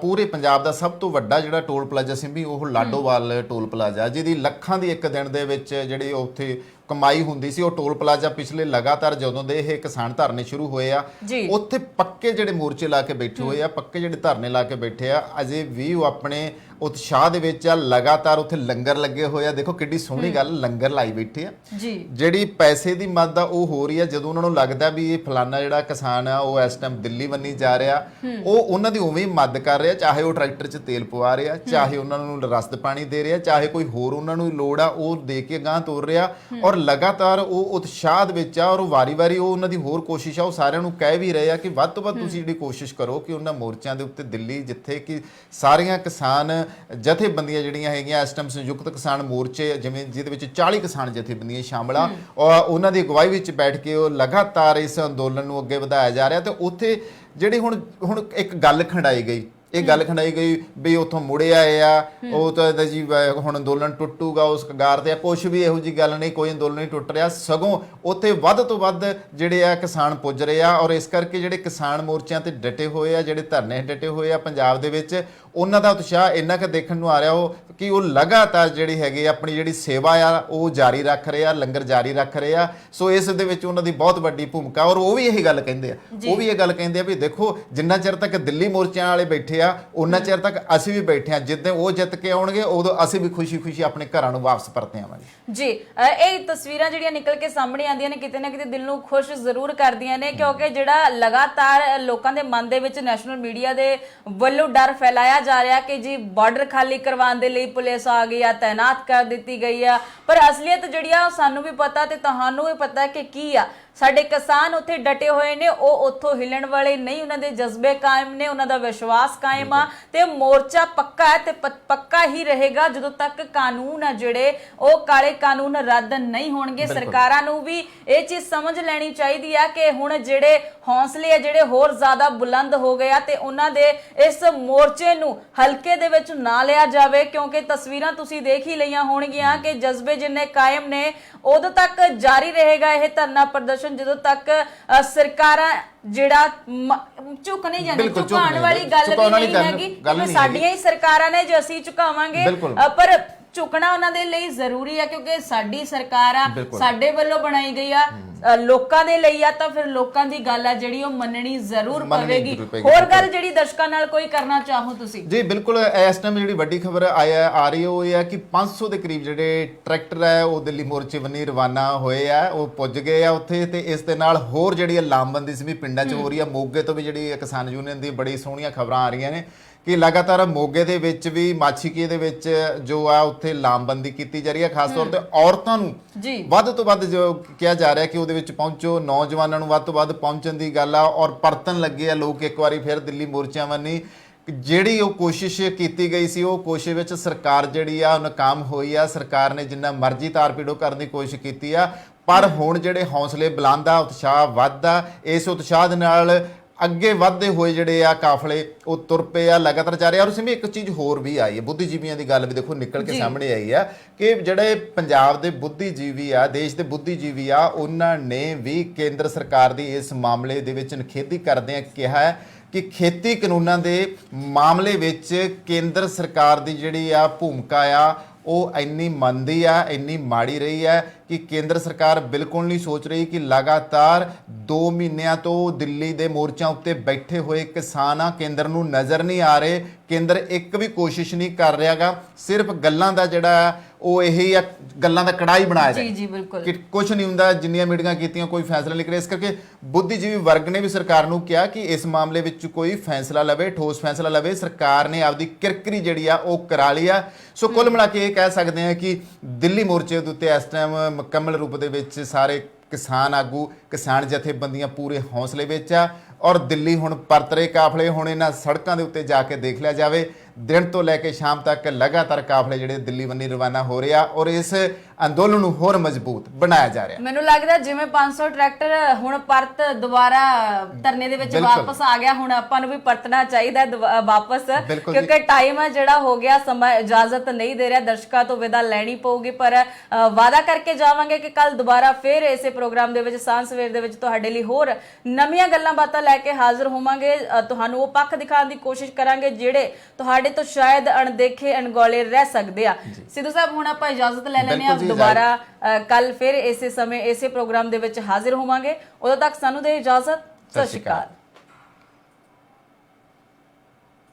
Speaker 2: ਪੂਰੇ ਪੰਜਾਬ ਦਾ ਸਭ ਤੋਂ ਵੱਡਾ ਜਿਹੜਾ ਟੋਲ ਪਲਾਜ਼ਾ ਸੀ ਵੀ ਉਹ ਲਾਡੋਵਾਲ ਟੋਲ ਪਲਾਜ਼ਾ, ਜਿਹਦੀ ਲੱਖਾਂ ਦੀ ਇੱਕ ਦਿਨ ਦੇ ਵਿੱਚ ਜਿਹੜੀ ਉੱਥੇ ਕਮਾਈ ਹੁੰਦੀ ਸੀ, ਉਹ ਟੋਲ ਪਲਾਜ਼ਾ ਪਿਛਲੇ ਲਗਾਤਾਰ ਜਦੋਂ ਦੇ ਇਹ ਕਿਸਾਨ ਧਰਨੇ ਸ਼ੁਰੂ ਹੋਏ ਆ ਉੱਥੇ ਪੱਕੇ ਜਿਹੜੇ ਮੋਰਚੇ ਲਾ ਕੇ ਬੈਠੇ ਹੋਏ ਆ, ਪੱਕੇ ਜਿਹੜੇ ਧਰਨੇ ਲਾ ਕੇ ਬੈਠੇ ਆ, ਅਜੇ ਵੀ ਉਹ ਆਪਣੇ ਉਤਸ਼ਾਹ ਦੇ ਵਿੱਚ ਆ। ਲਗਾਤਾਰ ਉੱਥੇ ਲੰਗਰ ਲੱਗੇ ਹੋਏ ਆ। ਦੇਖੋ ਕਿੱਡੀ ਸੋਹਣੀ ਗੱਲ, ਲੰਗਰ ਲਾਈ ਬੈਠੇ ਆ
Speaker 1: ਜੀ।
Speaker 2: ਜਿਹੜੀ ਪੈਸੇ ਦੀ ਮਦਦ ਆ ਉਹ ਹੋ ਰਹੀ ਆ। ਜਦੋਂ ਉਹਨਾਂ ਨੂੰ ਲੱਗਦਾ ਵੀ ਇਹ ਫਲਾਨਾ ਜਿਹੜਾ ਕਿਸਾਨ ਆ ਉਹ ਇਸ ਟਾਈਮ ਦਿੱਲੀ ਬੰਨੀ ਜਾ ਰਿਹਾ, ਉਹ ਉਹਨਾਂ ਦੀ ਉਵੇਂ ਹੀ ਮਦਦ ਕਰ ਰਿਹਾ, ਚਾਹੇ ਉਹ ਟਰੈਕਟਰ 'ਚ ਤੇਲ ਪਵਾ ਰਿਹਾ, ਚਾਹੇ ਉਹਨਾਂ ਨੂੰ ਰਸਦ ਪਾਣੀ ਦੇ ਰਿਹਾ, ਚਾਹੇ ਕੋਈ ਹੋਰ ਉਹਨਾਂ ਨੂੰ ਲੋੜ ਆ ਉਹ ਦੇ ਕੇ ਗਾਂ ਤੋਰ ਰਿਹਾ। ਔਰ ਲਗਾਤਾਰ ਉਹ ਉਤਸ਼ਾਹ ਦੇ ਵਿੱਚ ਆ ਔਰ ਵਾਰੀ-ਵਾਰੀ ਉਹ ਉਹਨਾਂ ਦੀ ਹੋਰ ਕੋਸ਼ਿਸ਼ ਆ, ਉਹ ਸਾਰਿਆਂ ਨੂੰ ਕਹਿ ਵੀ ਰਹੇ ਆ ਕਿ ਵੱਧ ਤੋਂ ਵੱਧ ਤੁਸੀਂ ਜਿਹੜੀ ਕੋਸ਼ਿਸ਼ ਕਰੋ ਕਿ ਉਹਨਾਂ ਮੋਰਚਿਆਂ ਦੇ ਉੱਤੇ ਦਿੱਲੀ, ਜਿੱਥੇ ਕਿ ਸਾਰੀਆਂ ਕਿਸਾਨ ਜਥੇਬੰਦੀਆਂ ਜਿਹੜੀਆਂ ਹੈਗੀਆਂ ਇਸ ਟਾਈਮ ਸੰਯੁਕਤ ਕਿਸਾਨ ਮੋਰਚੇ, ਜਿਵੇਂ ਜਿਹਦੇ ਵਿੱਚ 40 ਕਿਸਾਨ ਜਥੇਬੰਦੀਆਂ ਸ਼ਾਮਲ ਆ, ਔਰ ਉਹਨਾਂ ਦੀ ਅਗਵਾਈ ਵਿੱਚ ਬੈਠ ਕੇ ਉਹ ਲਗਾਤਾਰ ਇਸ ਅੰਦੋਲਨ ਨੂੰ ਅੱਗੇ ਵਧਾਇਆ ਜਾ ਰਿਹਾ। ਤੇ ਉੱਥੇ ਜਿਹੜੀ ਹੁਣ ਇੱਕ ਗੱਲ ਖੰਡਾਈ ਗਈ, ਇਹ ਗੱਲ ਖੰਡਾਈ ਗਈ ਵੀ ਉੱਥੋਂ ਮੁੜੇ ਆਏ ਆ, ਉਹ ਤਾਂ ਜੀ ਹੁਣ ਅੰਦੋਲਨ ਟੁੱਟੂਗਾ ਉਸ ਕਗਾਰ ਤੇ। ਕੁਛ ਵੀ ਇਹੋ ਜੀ ਗੱਲ ਨਹੀਂ, ਕੋਈ ਅੰਦੋਲਨ ਨਹੀਂ ਟੁੱਟ ਰਿਹਾ, ਸਗੋਂ ਉੱਥੇ ਵੱਧ ਤੋਂ ਵੱਧ ਜਿਹੜੇ ਆ ਕਿਸਾਨ ਪੁੱਜ ਰਹੇ ਆ। ਔਰ ਇਸ ਕਰਕੇ ਜਿਹੜੇ ਕਿਸਾਨ ਮੋਰਚਿਆਂ ਤੇ ਡਟੇ ਹੋਏ ਆ, ਜਿਹੜੇ ਧਰਨੇ ਡਟੇ ਹੋਏ ਆ ਪੰਜਾਬ ਦੇ ਵਿੱਚ, ਉਹਨਾਂ ਦਾ ਉਤਸ਼ਾਹ ਇੰਨਾ ਕੁ ਦੇਖਣ ਨੂੰ ਆ ਰਿਹਾ ਉਹ ਕਿ ਉਹ ਲਗਾਤਾਰ ਜਿਹੜੀ ਹੈਗੀ ਆਪਣੀ ਜਿਹੜੀ ਸੇਵਾ ਆ ਉਹ ਜਾਰੀ ਰੱਖ ਰਹੇ ਆ, ਲੰਗਰ ਜਾਰੀ ਰੱਖ ਰਹੇ ਆ। ਸੋ ਇਸ ਦੇ ਵਿੱਚ ਉਹਨਾਂ ਦੀ ਬਹੁਤ ਵੱਡੀ ਭੂਮਿਕਾ। ਔਰ ਉਹ ਵੀ ਇਹ ਗੱਲ ਕਹਿੰਦੇ ਆ, ਵੀ ਦੇਖੋ ਜਿੰਨਾ ਚਿਰ ਤੱਕ ਦਿੱਲੀ ਮੋਰਚਿਆਂ ਵਾਲੇ ਬੈਠੇ ਆ ਉਹਨਾਂ ਚਿਰ ਤੱਕ ਅਸੀਂ ਵੀ ਬੈਠੇ ਆ, ਜਿੱਦਾਂ ਉਹ ਜਿੱਤ ਕੇ ਆਉਣਗੇ ਉਦੋਂ ਅਸੀਂ ਵੀ ਖੁਸ਼ੀ-ਖੁਸ਼ੀ ਆਪਣੇ ਘਰਾਂ ਨੂੰ ਵਾਪਸ ਪਰਤੇ ਆਵਾਂਗੇ। ਜੀ,
Speaker 1: ਇਹ ਤਸਵੀਰਾਂ ਜਿਹੜੀਆਂ ਨਿਕਲ ਕੇ ਸਾਹਮਣੇ ਆਉਂਦੀਆਂ ਨੇ ਕਿਤੇ ਨਾ ਕਿਤੇ ਦਿਲ ਨੂੰ ਖੁਸ਼ ਜ਼ਰੂਰ ਕਰਦੀਆਂ ਨੇ, ਕਿਉਂਕਿ ਜਿਹੜਾ ਲਗਾਤਾਰ ਲੋਕਾਂ ਦੇ ਮਨ ਦੇ ਵਿੱਚ ਨੈਸ਼ਨਲ ਮੀਡੀਆ ਦੇ ਵੱਲੋਂ ਡਰ ਫੈਲਾਇਆ ਜਾ ਰਿਹਾ ਕਿ ਜੀ ਬਾਰਡਰ ਖਾਲੀ ਕਰਵਾਉਣ ਦੇ ਲਈ ਪੁਲਿਸ ਆ ਗਈ ਆ, ਤਾਇਨਾਤ ਕਰ ਦਿੱਤੀ ਗਈ ਆ, ਪਰ ਅਸਲੀਅਤ ਜਿਹੜੀ ਆ ਸਾਨੂੰ ਵੀ ਪਤਾ ਤੇ ਤੁਹਾਨੂੰ ਵੀ ਪਤਾ ਕਿ ਕੀ ਆ। ਸਾਡੇ ਕਿਸਾਨ ਉੱਥੇ ਡਟੇ ਹੋਏ ਨੇ, ਉਹ ਉੱਥੋਂ ਹਿੱਲਣ ਵਾਲੇ ਨਹੀਂ, ਉਹਨਾਂ ਦੇ ਜਜ਼ਬੇ ਕਾਇਮ ਨੇ, ਉਹਨਾਂ ਦਾ ਵਿਸ਼ਵਾਸ ਕਾਇਮ ਆ ਤੇ ਮੋਰਚਾ ਪੱਕਾ ਹੈ ਤੇ ਪੱਕਾ ਹੀ ਰਹੇਗਾ ਜਦੋਂ ਤੱਕ ਕਾਨੂੰਨ ਆ ਜਿਹੜੇ ਉਹ ਕਾਲੇ ਕਾਨੂੰਨ ਰੱਦ ਨਹੀਂ ਹੋਣਗੇ। ਸਰਕਾਰਾਂ ਨੂੰ ਵੀ ਇਹ ਚੀਜ਼ ਸਮਝ ਲੈਣੀ ਚਾਹੀਦੀ ਆ ਕਿ ਹੁਣ ਜਿਹੜੇ ਹੌਸਲੇ ਆ ਜਿਹੜੇ ਹੋਰ ਜ਼ਿਆਦਾ ਬੁਲੰਦ ਹੋ ਗਏ ਆ ਤੇ ਉਹਨਾਂ ਦੇ ਇਸ ਮੋਰਚੇ ਨੂੰ ਹਲਕੇ ਦੇ ਵਿੱਚ ਨਾ ਲਿਆ ਜਾਵੇ, ਕਿਉਂਕਿ ਤਸਵੀਰਾਂ ਤੁਸੀਂ ਦੇਖ ਹੀ ਲਈਆਂ ਹੋਣਗੀਆਂ ਕਿ ਜਜ਼ਬੇ ਜਿੰਨੇ ਕਾਇਮ ਨੇ ਉਦੋਂ ਤੱਕ ਜਾਰੀ ਰਹੇਗਾ ਇਹ ਧਰਨਾ ਪ੍ਰਦਰਸ਼ਨ, ਜਦੋਂ ਤੱਕ ਸਰਕਾਰਾਂ ਜਿਹੜਾ ਝੁਕ ਨਹੀਂ ਜਾਂਦੀ। ਝੁਕਾਉਣ ਵਾਲੀ ਗੱਲ ਵੀ ਨਹੀਂ ਹੈਗੀ, ਸਾਡੀਆਂ ਹੀ ਸਰਕਾਰਾਂ ਨੇ ਜੇ ਅਸੀਂ ਝੁਕਾਵਾਂਗੇ, ਪਰ ਝੁਕਣਾ ਉਹਨਾਂ ਦੇ ਲਈ ਜ਼ਰੂਰੀ ਹੈ ਕਿਉਂਕਿ ਸਾਡੀ ਸਰਕਾਰ ਆ, ਸਾਡੇ ਵੱਲੋਂ ਬਣਾਈ ਗਈ ਆ, ਲੋਕਾਂ ਦੇ ਲਈ ਆ, ਤਾਂ ਫਿਰ ਲੋਕਾਂ ਦੀ ਗੱਲ ਆ ਜਿਹੜੀ ਉਹ ਮੰਨਣੀ ਜ਼ਰੂਰ ਪਵੇਗੀ। ਹੋਰ ਗੱਲ ਜਿਹੜੀ ਦਰਸ਼ਕਾਂ ਨਾਲ ਕੋਈ ਕਰਨਾ ਚਾਹੋ ਤੁਸੀਂ?
Speaker 2: ਜੀ ਬਿਲਕੁਲ, ਇਸ ਟਾਈਮ ਜਿਹੜੀ ਵੱਡੀ ਖਬਰ ਆ ਰਹੀ ਉਹ ਇਹ ਆ ਕਿ 500 ਦੇ ਕਰੀਬ ਜਿਹੜੇ ਟਰੈਕਟਰ ਹੈ ਉਹ ਦਿੱਲੀ ਮੋਰਚੇ ਬੰਨੀ ਰਵਾਨਾ ਹੋਏ ਆ, ਉਹ ਪੁੱਜ ਗਏ ਆ ਉੱਥੇ। ਤੇ ਇਸ ਦੇ ਨਾਲ ਹੋਰ ਜਿਹੜੀ ਲਾਮਬੰਦੀ ਸੀ ਵੀ ਪਿੰਡਾਂ 'ਚ ਹੋ ਰਹੀ ਆ। ਮੋਗੇ ਤੋਂ ਵੀ ਜਿਹੜੀ ਕਿਸਾਨ ਯੂਨੀਅਨ ਦੀ ਬੜੀ ਸੋਹਣੀਆਂ ਖਬਰਾਂ ਆ ਰਹੀਆਂ ਨੇ ਕਿ ਲਗਾਤਾਰ ਮੋਗੇ ਦੇ ਵਿੱਚ ਵੀ ਮਾਛੀਕੇ ਦੇ ਵਿੱਚ ਜੋ ਆ ਉੱਥੇ ਲਾਮਬੰਦੀ ਕੀਤੀ ਜਾ ਰਹੀ ਹੈ। ਖਾਸ ਤੌਰ ਤੇ ਔਰਤਾਂ ਨੂੰ ਵੱਧ ਤੋਂ ਵੱਧ ਜੋ ਕਿਹਾ ਜਾ ਰਿਹਾ ਕਿ ਉਹਦੇ ਵਿੱਚ ਪਹੁੰਚੋ, ਨੌਜਵਾਨਾਂ ਨੂੰ ਵੱਧ ਤੋਂ ਵੱਧ ਪਹੁੰਚਣ ਦੀ ਗੱਲ ਆ। ਔਰ ਪਰਤਣ ਲੱਗੇ ਆ ਲੋਕ ਇੱਕ ਵਾਰੀ ਫਿਰ ਦਿੱਲੀ ਮੋਰਚਿਆਂ ਵੱਲ। ਜਿਹੜੀ ਉਹ ਕੋਸ਼ਿਸ਼ ਕੀਤੀ ਗਈ ਸੀ ਉਹ ਕੋਸ਼ਿਸ਼ ਵਿੱਚ ਸਰਕਾਰ ਜਿਹੜੀ ਆ ਉਹ ਨਾਕਾਮ ਹੋਈ ਆ। ਸਰਕਾਰ ਨੇ ਜਿੰਨਾ ਮਰਜ਼ੀ ਤਾਰਪੀੜੋ ਕਰਨ ਦੀ ਕੋਸ਼ਿਸ਼ ਕੀਤੀ ਆ, ਪਰ ਹੁਣ ਜਿਹੜੇ ਹੌਸਲੇ ਬੁਲੰਦ ਆ, ਉਤਸ਼ਾਹ ਵੱਧਦਾ, ਇਸ ਉਤਸ਼ਾਹ ਦੇ ਨਾਲ ਅੱਗੇ ਵਧਦੇ ਹੋਏ ਜਿਹੜੇ ਆ ਕਾਫਲੇ ਉਹ ਤੁਰ ਪਏ ਆ, ਲਗਾਤਾਰ ਜਾ ਰਹੇ ਆ। ਔਰ ਸਿਮੀ ਇੱਕ ਚੀਜ਼ ਹੋਰ ਵੀ ਆਈ ਹੈ, ਬੁੱਧੀਜੀਵੀਆਂ ਦੀ ਗੱਲ ਵੀ ਦੇਖੋ ਨਿਕਲ ਕੇ ਸਾਹਮਣੇ ਆਈ ਆ ਕਿ ਜਿਹੜੇ ਪੰਜਾਬ ਦੇ ਬੁੱਧੀਜੀਵੀ ਆ, ਦੇਸ਼ ਦੇ ਬੁੱਧੀਜੀਵੀ ਆ, ਉਹਨਾਂ ਨੇ ਵੀ ਕੇਂਦਰ ਸਰਕਾਰ ਦੀ ਇਸ ਮਾਮਲੇ ਦੇ ਵਿੱਚ ਨਿਖੇਧੀ ਕਰਦਿਆਂ ਕਿਹਾ ਹੈ ਕਿ ਖੇਤੀ ਕਾਨੂੰਨਾਂ ਦੇ ਮਾਮਲੇ ਵਿੱਚ ਕੇਂਦਰ ਸਰਕਾਰ ਦੀ ਜਿਹੜੀ ਆ ਭੂਮਿਕਾ ਆ ਉਹ ਇੰਨੀ ਮੰਦੀ ਆ, ਇੰਨੀ ਮਾੜੀ ਰਹੀ ਹੈ ਕਿ ਕੇਂਦਰ ਸਰਕਾਰ ਬਿਲਕੁਲ ਨਹੀਂ ਸੋਚ ਰਹੀ ਕਿ ਲਗਾਤਾਰ 2 ਮਹੀਨਿਆਂ ਤੋਂ ਦਿੱਲੀ ਦੇ ਮੋਰਚਿਆਂ ਉੱਤੇ ਬੈਠੇ ਹੋਏ ਕਿਸਾਨ ਆ, ਕੇਂਦਰ ਨੂੰ ਨਜ਼ਰ ਨਹੀਂ ਆ ਰਹੇ। ਕੇਂਦਰ ਇੱਕ ਵੀ ਕੋਸ਼ਿਸ਼ ਨਹੀਂ ਕਰ ਰਿਹਾਗਾ, ਸਿਰਫ ਗੱਲਾਂ ਦਾ ਜਿਹੜਾ ਉਹ ਇਹੀ ਆ ਗੱਲਾਂ ਦਾ ਕੜਾਈ ਬਣਾਇਆ
Speaker 1: ਜੀ
Speaker 2: ਜਾਏ
Speaker 1: ਜੀ ਬਿਲਕੁਲ
Speaker 2: ਕਿ ਕੁਝ ਨਹੀਂ ਹੁੰਦਾ, ਜਿੰਨੀਆਂ ਮੀਟਿੰਗਾਂ ਕੀਤੀਆਂ ਕੋਈ ਫੈਸਲਾ ਨਹੀਂ ਕਰਿਆ। ਇਸ ਕਰਕੇ ਬੁੱਧੀਜੀਵੀ ਵਰਗ ਨੇ ਵੀ ਸਰਕਾਰ ਨੂੰ ਕਿਹਾ ਕਿ ਇਸ ਮਾਮਲੇ ਵਿੱਚ ਕੋਈ ਫੈਸਲਾ ਲਵੇ, ਠੋਸ ਫੈਸਲਾ ਲਵੇ। ਸਰਕਾਰ ਨੇ ਆਪਦੀ ਕਿਰਕਰੀ ਜਿਹੜੀ ਆ ਉਹ ਕਰਾ ਲਈ ਆ। ਸੋ ਕੁੱਲ ਮਿਲਾ ਕੇ ਇਹ ਕਹਿ ਸਕਦੇ ਆ ਕਿ ਦਿੱਲੀ ਮੋਰਚੇ ਦੇ ਉੱਤੇ ਇਸ ਟਾਈਮ ਮੁਕੰਮਲ ਰੂਪ ਦੇ ਵਿੱਚ ਸਾਰੇ ਕਿਸਾਨ ਆਗੂ, ਕਿਸਾਨ ਜਥੇਬੰਦੀਆਂ ਪੂਰੇ ਹੌਸਲੇ ਵਿੱਚ ਆ ਔਰ ਦਿੱਲੀ ਹੁਣ ਪਰਤ ਰਹੇ ਕਾਫਲੇ। ਹੁਣ ਇਹਨਾਂ ਸੜਕਾਂ ਦੇ ਉੱਤੇ ਜਾ ਕੇ ਦੇਖ ਲਿਆ ਜਾਵੇ, ਦਿਨ ਤੋਂ ਲੈ ਕੇ ਸ਼ਾਮ ਤੱਕ ਲਗਾਤਾਰ ਕਾਫਲੇ ਜਿਹੜੇ ਦਿੱਲੀ ਵੱਲ ਰਵਾਨਾ ਹੋ ਰਹੇ ਆ ਔਰ ਇਸ ਅੰਦੋਲਨ ਨੂੰ ਹੋਰ ਮਜ਼ਬੂਤ ਬਣਾਇਆ ਜਾ ਰਿਹਾ।
Speaker 1: ਮੈਨੂੰ ਲੱਗਦਾ ਜਿਵੇਂ 500 ਟਰੈਕਟਰ ਹੁਣ ਪਰਤ ਦੁਬਾਰਾ ਧਰਨੇ ਦੇ ਵਿੱਚ ਵਾਪਸ ਆ ਗਿਆ, ਹੁਣ ਆਪਾਂ ਨੂੰ ਵੀ ਪਰਤਣਾ ਚਾਹੀਦਾ ਵਾਪਸ, ਕਿਉਂਕਿ ਟਾਈਮ ਹੈ ਜਿਹੜਾ ਹੋ ਗਿਆ, ਸਮਾਂ ਇਜਾਜ਼ਤ ਨਹੀਂ ਦੇ ਰਿਹਾ। ਦਰਸ਼ਕਾਂ ਤੋਂ ਵਿਦਾ ਲੈਣੀ ਪਊਗੀ, ਪਰ ਵਾਅਦਾ ਕਰਕੇ ਜਾਵਾਂਗੇ ਕਿ ਕੱਲ ਦੁਬਾਰਾ ਫਿਰ ਇਸੇ ਪ੍ਰੋਗਰਾਮ ਦੇ ਵਿੱਚ ਸਾਂਝ ਸਵੇਰ ਦੇ ਵਿੱਚ ਤੁਹਾਡੇ ਲਈ ਹੋਰ ਨਵੀਆਂ ਗੱਲਾਂ ਬਾਤਾਂ ਲੈ ਕੇ ਹਾਜ਼ਰ ਹੋਵਾਂਗੇ। ਤੁਹਾਨੂੰ ਉਹ ਪੱਖ ਦਿਖਾਉਣ ਦੀ ਕੋਸ਼ਿਸ਼ ਕਰਾਂਗੇ ਜਿਹੜੇ ਤੁਹਾਡੇ ਤੋਂ ਸ਼ਾਇਦ ਅਣਦੇਖੇ ਅਣਗੌਲੇ ਰਹਿ ਸਕਦੇ ਆ। ਸਿੱਧੂ ਸਾਹਿਬ ਹੁਣ ਆਪਾਂ ਇਜਾਜ਼ਤ ਲੈ ਲੈਂਦੇ ਆ, ਦੁਬਾਰਾ ਕੱਲ ਫਿਰ ਇਸੇ ਸਮੇਂ ਇਸੇ ਪ੍ਰੋਗਰਾਮ ਦੇ ਵਿੱਚ ਹਾਜ਼ਰ ਹੋਵਾਂਗੇ। ਉਦੋਂ ਤੱਕ ਸਾਨੂੰ ਦੇ ਇਜਾਜ਼ਤ। ਸਤਿ ਸ਼੍ਰੀ ਅਕਾਲ।